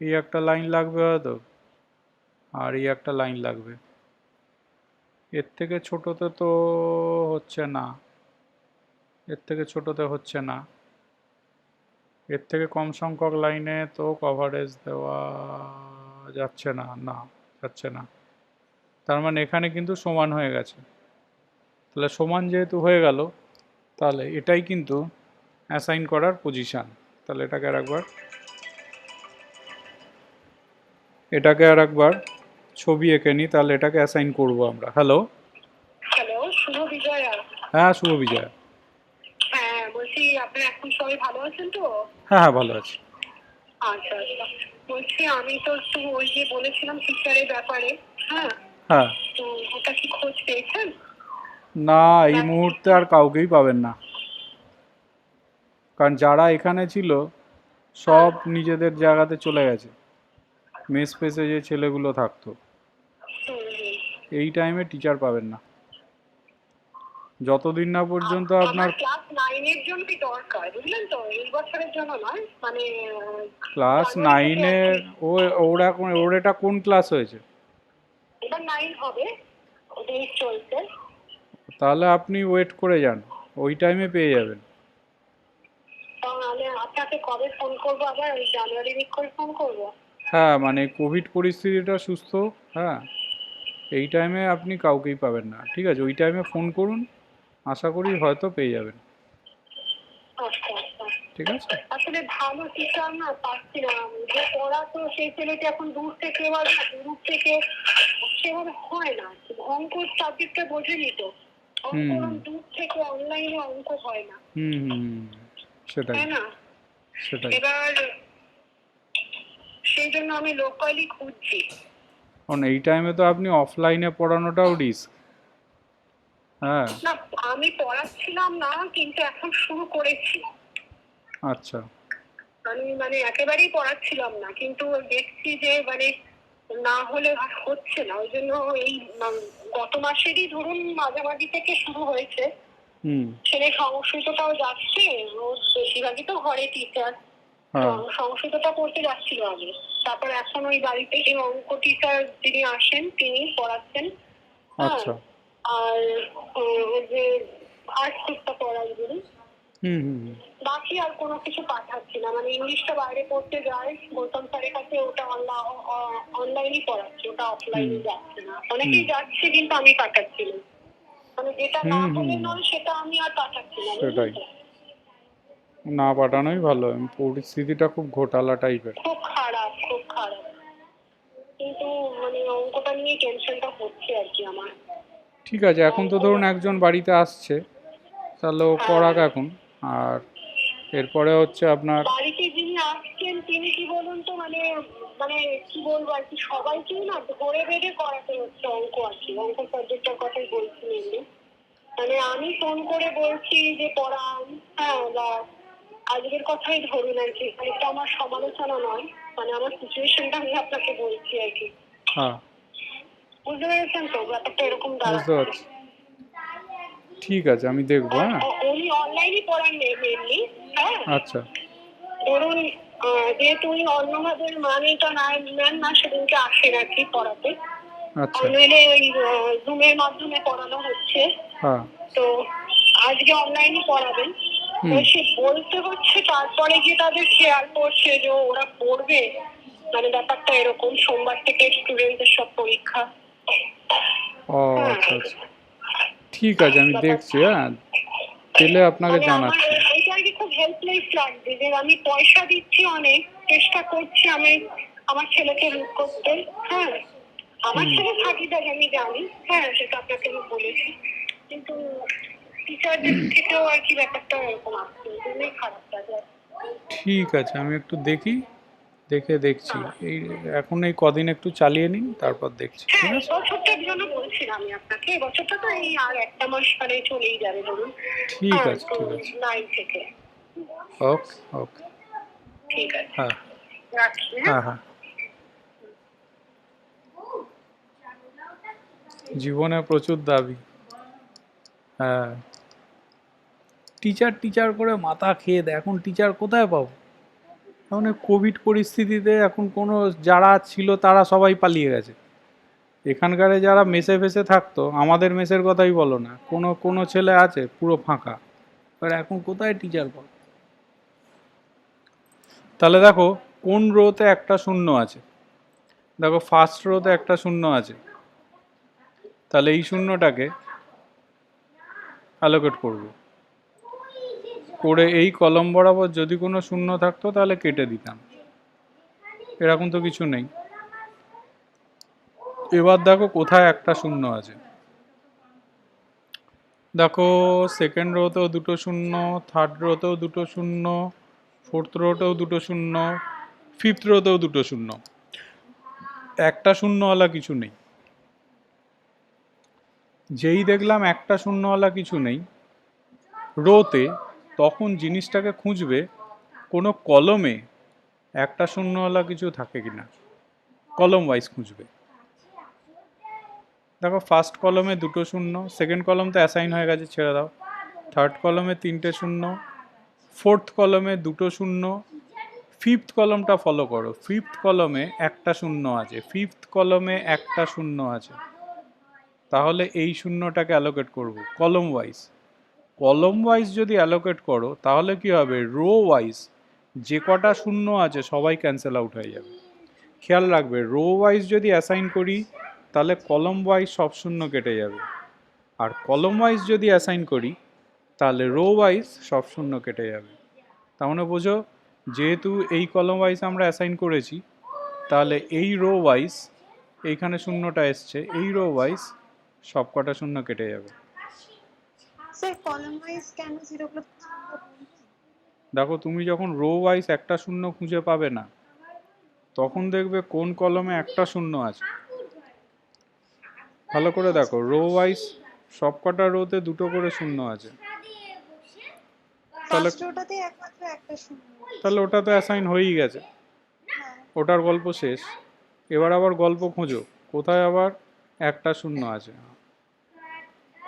এই একটা লাইন লাগবে হয়তো, আর এই একটা লাইন লাগবে। এর থেকে ছোটতে তো হচ্ছে না, এর থেকে ছোটতে হচ্ছে না। এর থেকে কম সংখ্যক লাইনে তো কভারেজ দেওয়া যাচ্ছে না, না যাচ্ছে না। তার মানে এখানে কিন্তু সমান হয়ে গেছে। তাহলে সমান যেহেতু হয়ে গেল, তাহলে এটাই কিন্তু অ্যাসাইন করার পজিশান। তাহলে এটাকে আর একবার ছবি এঁকে নিই, তাহলে এটাকে অ্যাসাইন করব আমরা। হ্যালো, হ্যালো, শুভ বিজয়া। হ্যাঁ শুভ বিজয়। হ্যাঁ, বলছি আপনারা এখন সবাই ভালো আছেন তো? হ্যাঁ হ্যাঁ ভালো আছি। আচ্ছা আচ্ছা। বলছি আমি তো একটু ওই যে বলেছিলাম টিচারের ব্যাপারে, হ্যাঁ, হ্যাঁ, তো ওটা কি খোঁজ পেয়েছেন? না এই মুহূর্তে আর কাউকেই পাবেন না, কারণ যারা এখানে ছিল সব নিজেদের জায়গাতে চলে গেছে। মেস ফেসে যে ছেলেগুলো থাকতো, এই টাইমে টিচার পাবেন না যতদিন না পর্যন্ত আপনার আমার ক্লাস 9 এর জন্যই দরকার, বুঝলেন তো, এই বছরের জন্য নয়, মানে ক্লাস জানুয়ারি থেকে 9-এর ওর এটা কোন ক্লাস হয়েছে? এবার 9 হবে, ওদের চলছে। তাহলে আপনি ওয়েট করে যান, ওই টাইমে পেয়ে যাবেন। তাহলে আপনাকে কবে ফোন করবো আবার? ওই জানুয়ারি উইক করে ফোন করবো? হ্যাঁ মানে কোভিড পরিস্থিতিটা সুস্থ, হ্যাঁ এই টাইমে আপনি কাউকেই পাবেন না। ঠিক আছে, ওই টাইমে ফোন করুন, আশা করি হয়তো পেয়ে যাবেন। আচ্ছা আচ্ছা। ঠিক আছে, আসলে ভালো টিচার না পাচ্ছি না, যে পড়াতো সেই ছেলেটি এখন দূর থেকে, এবার দূর থেকে সেভাবে হয় না। অঙ্ক সাবজেক্টটা বোঝেনি তো, অঙ্ক হুম দূর থেকে অনলাইনে অঙ্ক হয় না, হুম হুম, সেটাই তাই না? সেটাই। এবার সেই জন্য আমি লোকালি খুঁজছি। কারণ এই টাইমে তো আপনি অফলাইনে পড়ানোটাও রিস্ক। হ্যাঁ, না, আমি পড়াচ্ছিলাম না, কিন্তু এখন শুরু করেছি। আচ্ছা। আমি মানে একেবারেই পড়াচ্ছিলাম না, কিন্তু দেখছি যে মানে না হলে আর হচ্ছে না, ওই জন্য এই গত মাসেরই ধরুন মাঝামাঝি থেকে শুরু হয়েছে। হুম, ছেলে সংস্কৃতটাও যাচ্ছে, ও বেশিরভাগই তো ঘরে টিচার, তো হ্যাঁ, সংস্কৃতটা পড়তে যাচ্ছিল আগে। তারপর এখন ওই বাড়িতে এই অঙ্ক টিচার যিনি আসেন তিনি পড়াচ্ছেন, হ্যাঁ। আচ্ছা। আর ওই যে আর্ট টিচার পড়াই যিনি, হুম হুম হুম, বাকি আর কোনো কিছু পাঠাচ্ছি না। মানে ইংলিশটা বাইরে পড়তে যায় গৌতম স্যারের কাছে, ওটা অনলাইনই পড়াচ্ছে, ওটা অফলাইনে যাচ্ছে না। অনেকেই যাচ্ছে কিন্তু আমি পাঠাচ্ছি না, মানে যেটা না হুম হুম হলে হুম, নয় সেটা আমি আর পাঠাচ্ছি না, সেটাই। বুঝলি তো? না পাঠানোই ভালো, পরিস্থিতিটা খুব ঘোটালা টাইপের। খুব খারাপ, খুব খারাপ। কিন্তু মানে অঙ্কটা নিয়ে টেনশনটা হচ্ছে আর কি আমার। ঠিক আছে, এখন তো ধরুন একজন বাড়িতে আসছে, তাহলে ও পড়াক এখন। আর এরপরে হচ্ছে আপনার বাড়িতে যিনি আসছেন তিনি কি বলুন তো, মানে মানে কি বলবো আর কি, সবাইকেই না ধরে বেঁধে করাতে হচ্ছে অঙ্ক আর কি। অঙ্ক সাবজেক্টটার কথাই বলছি এমনি। মানে আমি ফোন করে বলছি যে পড়ান, হ্যাঁ, বা আজকের কথাই ধরুন আর কি, এটা আমার সমালোচনা নয়, মানে আমার সিচুয়েশনটা আমি আপনাকে বলছি আর কি। হ্যাঁ, বুঝতে পেরেছেন তো, ব্যাপারটা এরকম বুঝতে দাঁড়াচ্ছে। পারছি। ঠিক আছে, আমি দেখবো। হ্যাঁ, উনি অনলাইনই পড়ান মেনলি, হ্যাঁ। আচ্ছা ধরুন যেহেতু উনি অন্যভাবে মানেটা নেন না, সেদিনকে আসেন আর কি পড়াতে। আচ্ছা। নইলে ওই জুমের মাধ্যমে পড়ানো হচ্ছে। হ্যাঁ। তো আজকে অনলাইনই পড়াবেন। হুম। তো সে বলতে হচ্ছে, তারপরে গিয়ে তাদের খেয়াল করছে যে ওরা পড়বে। মানে ব্যাপারটা এরকম, সোমবার থেকে স্টুডেন্টদের সব পরীক্ষা। ও আচ্ছা আচ্ছা, ঠিক আছে, আমি দেখছি। হ্যাঁ, পেলে আপনাকে মানে আমার জানাচ্ছি। এটা আর কি খুব হেল্পলেস লাগছে যে আমি পয়সা দিচ্ছি, অনেক চেষ্টা করছি আমি আমার ছেলেকে হেল্প করতে। হ্যাঁ, আমার ছেলে ফাঁকিবাজ আমি জানি, হ্যাঁ, সেটা আপনাকে আমি বলেছি। কিন্তু টিচারদের থেকেও আর কি ব্যাপারটা এরকম আসছে, এই জন্যই খারাপ লাগে। ঠিক আছে, আমি একটু দেখি, দেখছি। এই এখন এই কদিন একটু চালিয়ে নিন, তারপর দেখছি। ঠিক হ্যাঁ, আছে, বছরটার জন্য বলছিলাম আমি আপনাকে। এই বছরটা তো এই আর একটা মাস মানে চলেই যাবে ধরুন। ঠিক হ্যাঁ, আছে, তো ঠিক আছে। 9 থেকে। ওকে ওকে। ঠিক আছে, হ্যাঁ রাখছি। হ্যাঁ হ্যাঁ। জীবনে প্রচুর দাবি। হ্যাঁ, টিচার করে মাথা খেয়ে দেয়, এখন টিচার কোথায় পাবো? এখন কোভিড পরিস্থিতিতে এখন কোনো যারা ছিল তারা সবাই পালিয়ে গেছে। এখানকারে যারা মেসে ফেসে থাকতো, আমাদের মেসের কথাই বলো না, কোনো কোনো ছেলে আছে পুরো ফাঁকা। এবার এখন কোথায় টিচার পাবো? তাহলে দেখো কোন রোতে একটা শূন্য আছে। দেখো ফার্স্ট রোতে একটা শূন্য আছে, তাহলে এই শূন্যটাকে অ্যালোকেট করব করে এই কলম বরাবর যদি কোনো শূন্য থাকতো তাহলে কেটে দিতাম। এরকম তো কিছু নেই। এবার দেখো কোথায় একটা শূন্য আছে। দেখো সেকেন্ড রোতেও দুটো শূন্য, থার্ড রোতেও দুটো শূন্য, ফোর্থ রোতেও দুটো শূন্য, ফিফথ রোতেও দুটো শূন্য। একটা শূন্যওয়ালা কিছু নেই। যেই দেখলাম একটা শূন্যওয়ালা কিছু নেই রোতে, তখন জিনিসটাকে খুঁজবে কোনো কলমে একটা শূন্যওয়ালা কিছু থাকে কিনা, কলম ওয়াইজ খুঁজবে। দেখো ফার্স্ট কলমে দুটো শূন্য, সেকেন্ড কলম তো অ্যাসাইন হয়ে গেছে, ছেড়ে দাও। থার্ড কলমে তিনটে শূন্য, ফোর্থ কলমে দুটো শূন্য, ফিফথ কলমটা ফলো করো, ফিফথ কলমে একটা শূন্য আছে, ফিফথ কলমে একটা শূন্য আছে। তাহলে এই শূন্যটাকে অ্যালোকেট করব কলম ওয়াইজ। কলম ওয়াইজ যদি অ্যালোকেট করো তাহলে কি হবে, রো ওয়াইজ যে কটা শূন্য আছে সবাই ক্যান্সেল আউট হয়ে যাবে। খেয়াল রাখবে, রো ওয়াইজ যদি অ্যাসাইন করি তাহলে কলম ওয়াইজ সব শূন্য কেটে যাবে, আর কলম ওয়াইজ যদি অ্যাসাইন করি তাহলে রো ওয়াইজ সব শূন্য কেটে যাবে। তার মানে বোঝো, যেহেতু এই কলম ওয়াইজ আমরা অ্যাসাইন করেছি, তাহলে এই রো ওয়াইজ এইখানে শূন্যটা এসছে, এই রো ওয়াইজ সব কটা শূন্য কেটে যাবে। স্যার কলাম ওয়াইজ কেন জিরো প্লাস? দেখো তুমি যখন রো ওয়াইজ একটা শূন্য খুঁজে পাবে না, তখন দেখবে কোন কলমে একটা শূন্য আছে। ভালো করে দেখো, রো ওয়াইজ সব কটা রোতে দুটো করে শূন্য আছে। তাহলে ফার্স্ট রোটাতে একমাত্র একটা শূন্য। তাহলে ওটা তো অ্যাসাইন হয়েই গেছে, হ্যাঁ, ওটার গল্প শেষ। এবার আবার গল্প খোঁজো, কোথায় আবার একটা শূন্য আছে,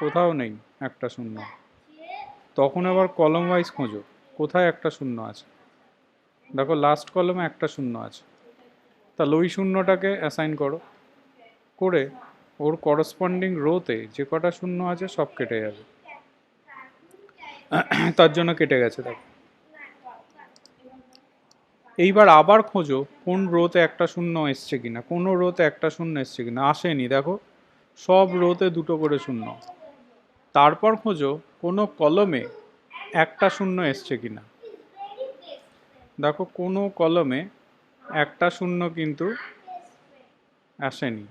কোথাও নেই একটা শূন্য। তখন আবার কলম ওয়াইজ খোঁজো, কোথায় একটা শূন্য আছে। দেখো লাস্ট কলমে একটা শূন্য আছে, তাহলে ওই শূন্যটাকে অ্যাসাইন করো, করে ওর করসপন্ডিং রোতে যে কটা শূন্য আছে সব কেটে যাবে। তার জন্য কেটে গেছে। দেখো এইবার আবার খোঁজো কোন রোতে একটা শূন্য এসছে কিনা, কোনো রোতে একটা শূন্য এসছে কিনা, আসেনি। দেখো সব রোতে দুটো করে শূন্য। তারপর খোঁজো কোনো কলমে একটা শূন্য এসছে কিনা, দেখো কোনো কলমে একটা শূন্য কিন্তু আসেনি,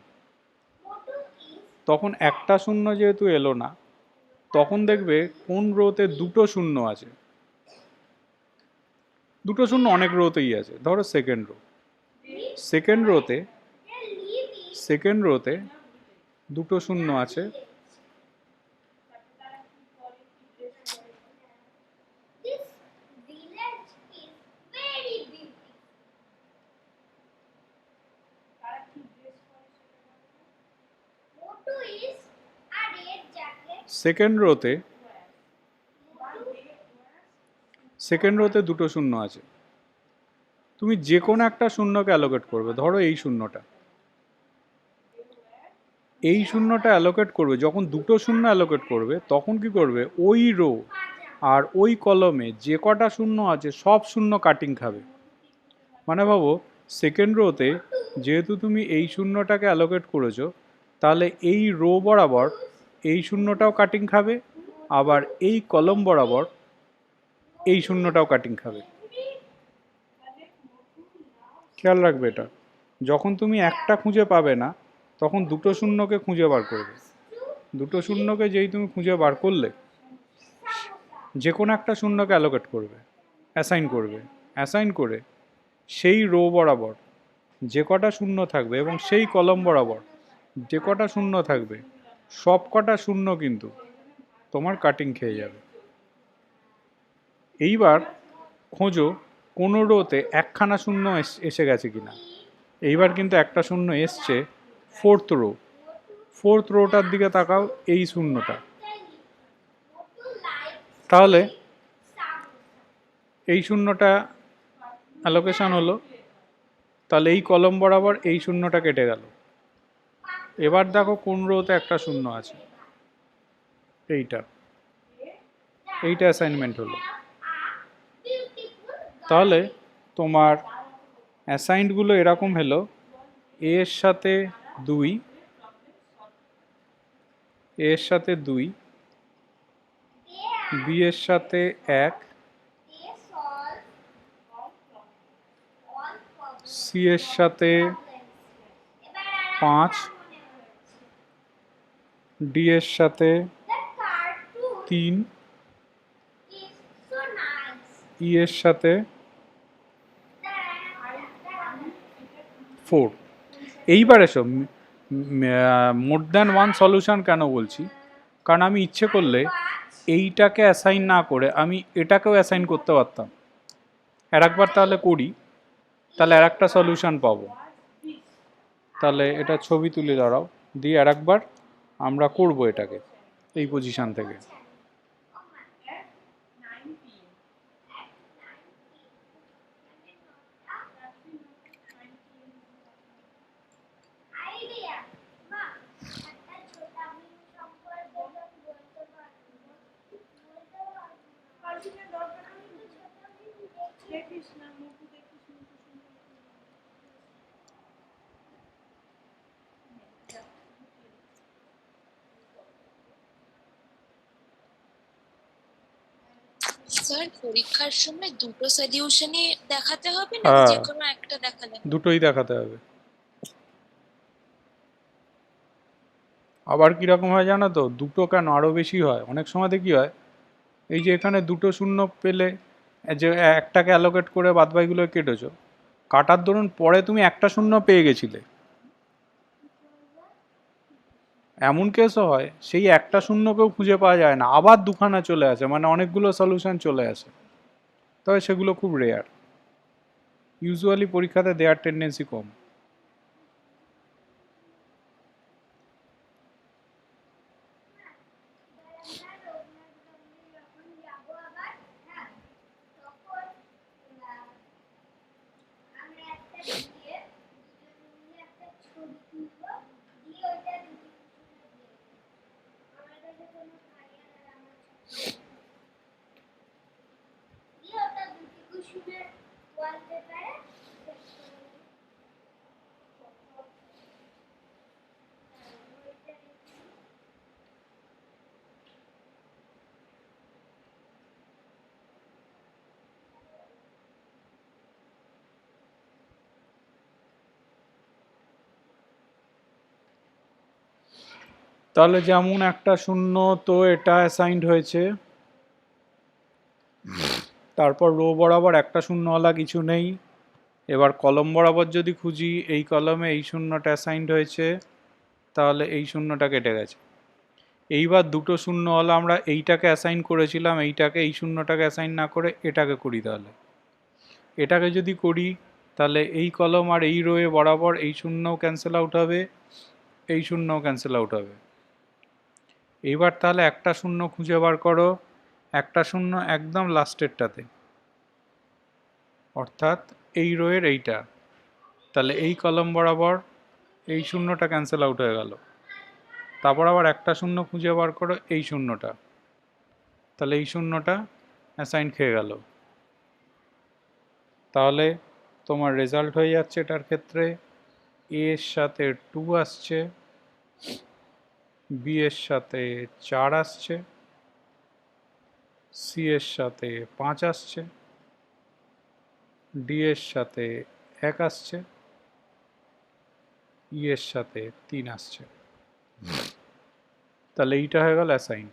তখন একটা শূন্য যেহেতু এলো না, তখন দেখবে কোন রোতে দুটো শূন্য আছে। দুটো শূন্য অনেক রোতেই আছে, ধরো সেকেন্ড রো, সেকেন্ড রোতে দুটো শূন্য আছে। This village is very beautiful. Motu is a red jacket. Second রোতে দুটো শূন্য আছে। তুমি যে কোনো একটা শূন্যকে অ্যালোকেট করবে, ধরো এই শূন্যটা অ্যালোকেট করবে। যখন দুটো শূন্য অ্যালোকেট করবে তখন কি করবে, ওই রো আর ওই কলমে যে কটা শূন্য আছে সব শূন্য কাটিং খাবে। মানে ভাবো, সেকেন্ড রোতে যেহেতু তুমি এই শূন্যটাকে অ্যালোকেট করেছো, তাহলে এই রো বরাবর এই শূন্যটাও কাটিং খাবে, আবার এই কলম বরাবর এই শূন্যটাও কাটিং খাবে। খেয়াল রাখবে এটা। যখন তুমি একটা খুঁজে পাবে না, তখন দুটো শূন্যকে খুঁজে বার করবে। দুটো শূন্যকে যেই তুমি খুঁজে বার করলে, যে কোনো একটা শূন্যকে অ্যালোকেট করবে, অ্যাসাইন করে সেই রো বরাবর যে কটা শূন্য থাকবে এবং সেই কলম বরাবর যে কটা শূন্য থাকবে, সব কটা শূন্য কিন্তু তোমার কাটিং খেয়ে যাবে। এইবার খোঁজো কোনো রোতে একখানা শূন্য এসে গেছে কিনা। এইবার কিন্তু একটা শূন্য এসছে, ফোর্থ রোটার দিকে তাকাও, এই শূন্যটা। তাহলে এই শূন্যটা অ্যালোকেশন হলো, তাহলে এই কলম বরাবর এই শূন্যটা কেটে গেল। এবার দেখো কোন রোতে একটা শূন্য আছে, এইটা অ্যাসাইনমেন্ট হলো। তাহলে তোমার অ্যাসাইনগুলো এরকম হলো, এ এর সাথে 2, এ এর সাথে 2, বি এর সাথে 1, They solve all সি এর সাথে problems. 5, ডি এর সাথে The cartoon 3, is so nice. ই এর সাথে 4। এইবার এসো, মোর দ্যান ওয়ান সলিউশন কেন বলছি, কারণ আমি ইচ্ছে করলে এইটাকে অ্যাসাইন না করে আমি এটাকেও অ্যাসাইন করতে পারতাম। একবার তাহলে করি, তাহলে আর একটা সলিউশন পাবো। তাহলে এটা ছবি তুলে দাঁড়াও, দিয়ে আর একবার আমরা করবো এটাকে এই পজিশন থেকে। Idea. মা, একটা ছোটা ভীম সম্পর্কে বলতে পারবো? পারবি না, দরকার আমি তো ছোটা ভীম দেখিস না, মুভি দেখিস না। স্যার পরীক্ষার সময় দুটো সলিউশনই দেখাতে হবে না, হ্যাঁ, যে কোনো একটা দেখালে? দুটোই দেখাতে হবে। আবার কীরকম হয় জানো তো, দুটো কেন আরও বেশি হয়, অনেক সময় কি হয়, এই যে এখানে দুটো শূন্য পেলে, যে একটাকে অ্যালোকেট করে বাদবাকিগুলো কেটেছো, কাটার দরুন পরে তুমি একটা শূন্য পেয়ে গেছিলে, এমন কেসও হয় সেই একটা শূন্যকেও খুঁজে পাওয়া যায় না, আবার দুখানা চলে আসে, মানে অনেকগুলো সলিউশন চলে আসে। তবে সেগুলো খুব রেয়ার, ইউজুয়ালি পরীক্ষাতে দেওয়ার টেন্ডেন্সি কম। যখন যাবো আবার, হ্যাঁ, তখন আমরা একটা দিয়ে দুজন মিলে একটা ছবি তুলবো, দিয়ে ওইটা দিদি আমার কাছে কোনো ফাইয়ার আর আমার দিয়ে ওটা দুটি কুসুমের ওয়ালপেপারে সেট করে দেবো। আর একটা ছবি তুলবো, দিয়ে ওটা দিদি দিয়ে দেবো। আমার কাছে কোনো ফাইয়ার আর আমার ছবি দিয়ে ওটা দুটি কুসুমের ওয়ালপেপারে সেট করে দেবো। আর একটা ছবি তুলবো, দিয়ে ওটা দিদি দিয়ে দেবো। আমার কাছে কোনো ফাইয়ার আর আমার ছবি দিয়ে ওটা দুটি কুসুমের ওয়ালপেপারে সেট করে দেবো। তাহলে যেমন একটা শূন্য, তো এটা অ্যাসাইন্ড হয়েছে, তারপর রো বরাবর একটা শূন্যওয়ালা কিছু নেই। এবার কলম বরাবর যদি খুঁজি, এই কলমে এই শূন্যটা অ্যাসাইন্ড হয়েছে, তাহলে এই শূন্যটা কেটে গেছে। এইবার দুটো শূন্যওয়ালা আমরা এইটাকে অ্যাসাইন করেছিলাম, এইটাকে এই শূন্যটাকে অ্যাসাইন না করে এটাকে করি। তাহলে এটাকে যদি করি, তাহলে এই কলম আর এই রোয়ে বরাবর এই শূন্যও ক্যান্সেল আউট হবে, এই শূন্যও ক্যান্সেল আউট হবে। এইবার তাহলে একটা শূন্য খুঁজে বার করো, একটা শূন্য একদম লাস্টেরটাতে, অর্থাৎ এই রোয়ের এইটা। তাহলে এই কলম বরাবর এই শূন্যটা ক্যান্সেল আউট হয়ে গেল। তারপর আবার একটা শূন্য খুঁজে বার করো, এই শূন্যটা, তাহলে এই শূন্যটা অ্যাসাইন খেয়ে গেল। তাহলে তোমার রেজাল্ট হয়ে যাচ্ছে এটার ক্ষেত্রে এ এর সাথে 2 আসছে, বি এর সাথে 4 আসছে, সি এর সাথে 5 আসছে, ডি এর সাথে 1 আসছে, ই এর সাথে 3 আসছে। তাহলে এইটা হয়ে গেল অ্যাসাইন্ড।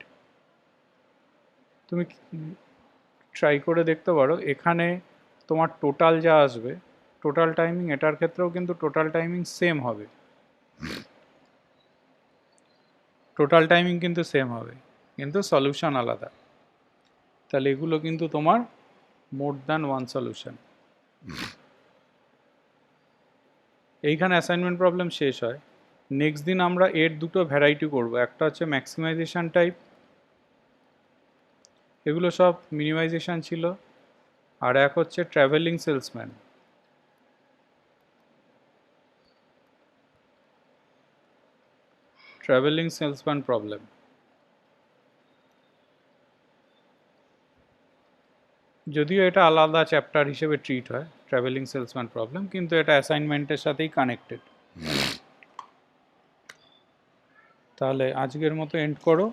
তুমি ট্রাই করে দেখতে পারো, এখানে তোমার টোটাল যা আসবে, টোটাল টাইমিং, এটার ক্ষেত্রেও কিন্তু টোটাল টাইমিং সেম হবে, টোটাল টাইমিং কিন্তু সেম হবে, কিন্তু সলিউশন আলাদা। তাহলে এগুলো কিন্তু তোমার মোর দ্যান ওয়ান সলিউশন। এইখানে অ্যাসাইনমেন্ট প্রবলেম শেষ হয়। নেক্সট দিন আমরা এর দুটো ভ্যারাইটি করব, একটা হচ্ছে ম্যাক্সিমাইজেশন টাইপ, এগুলো সব মিনিমাইজেশন ছিল, আর এক হচ্ছে travelling salesman. Travelling salesman problem. যদিও এটা আলাদা চ্যাপ্টার হিসেবে ট্রিট হয়, ট্রাভেলিং সেলসম্যান প্রবলেম, কিন্তু এটা অ্যাসাইনমেন্টের সাথেই কানেক্টেড। তাহলে আজকের মতো এন্ড করো।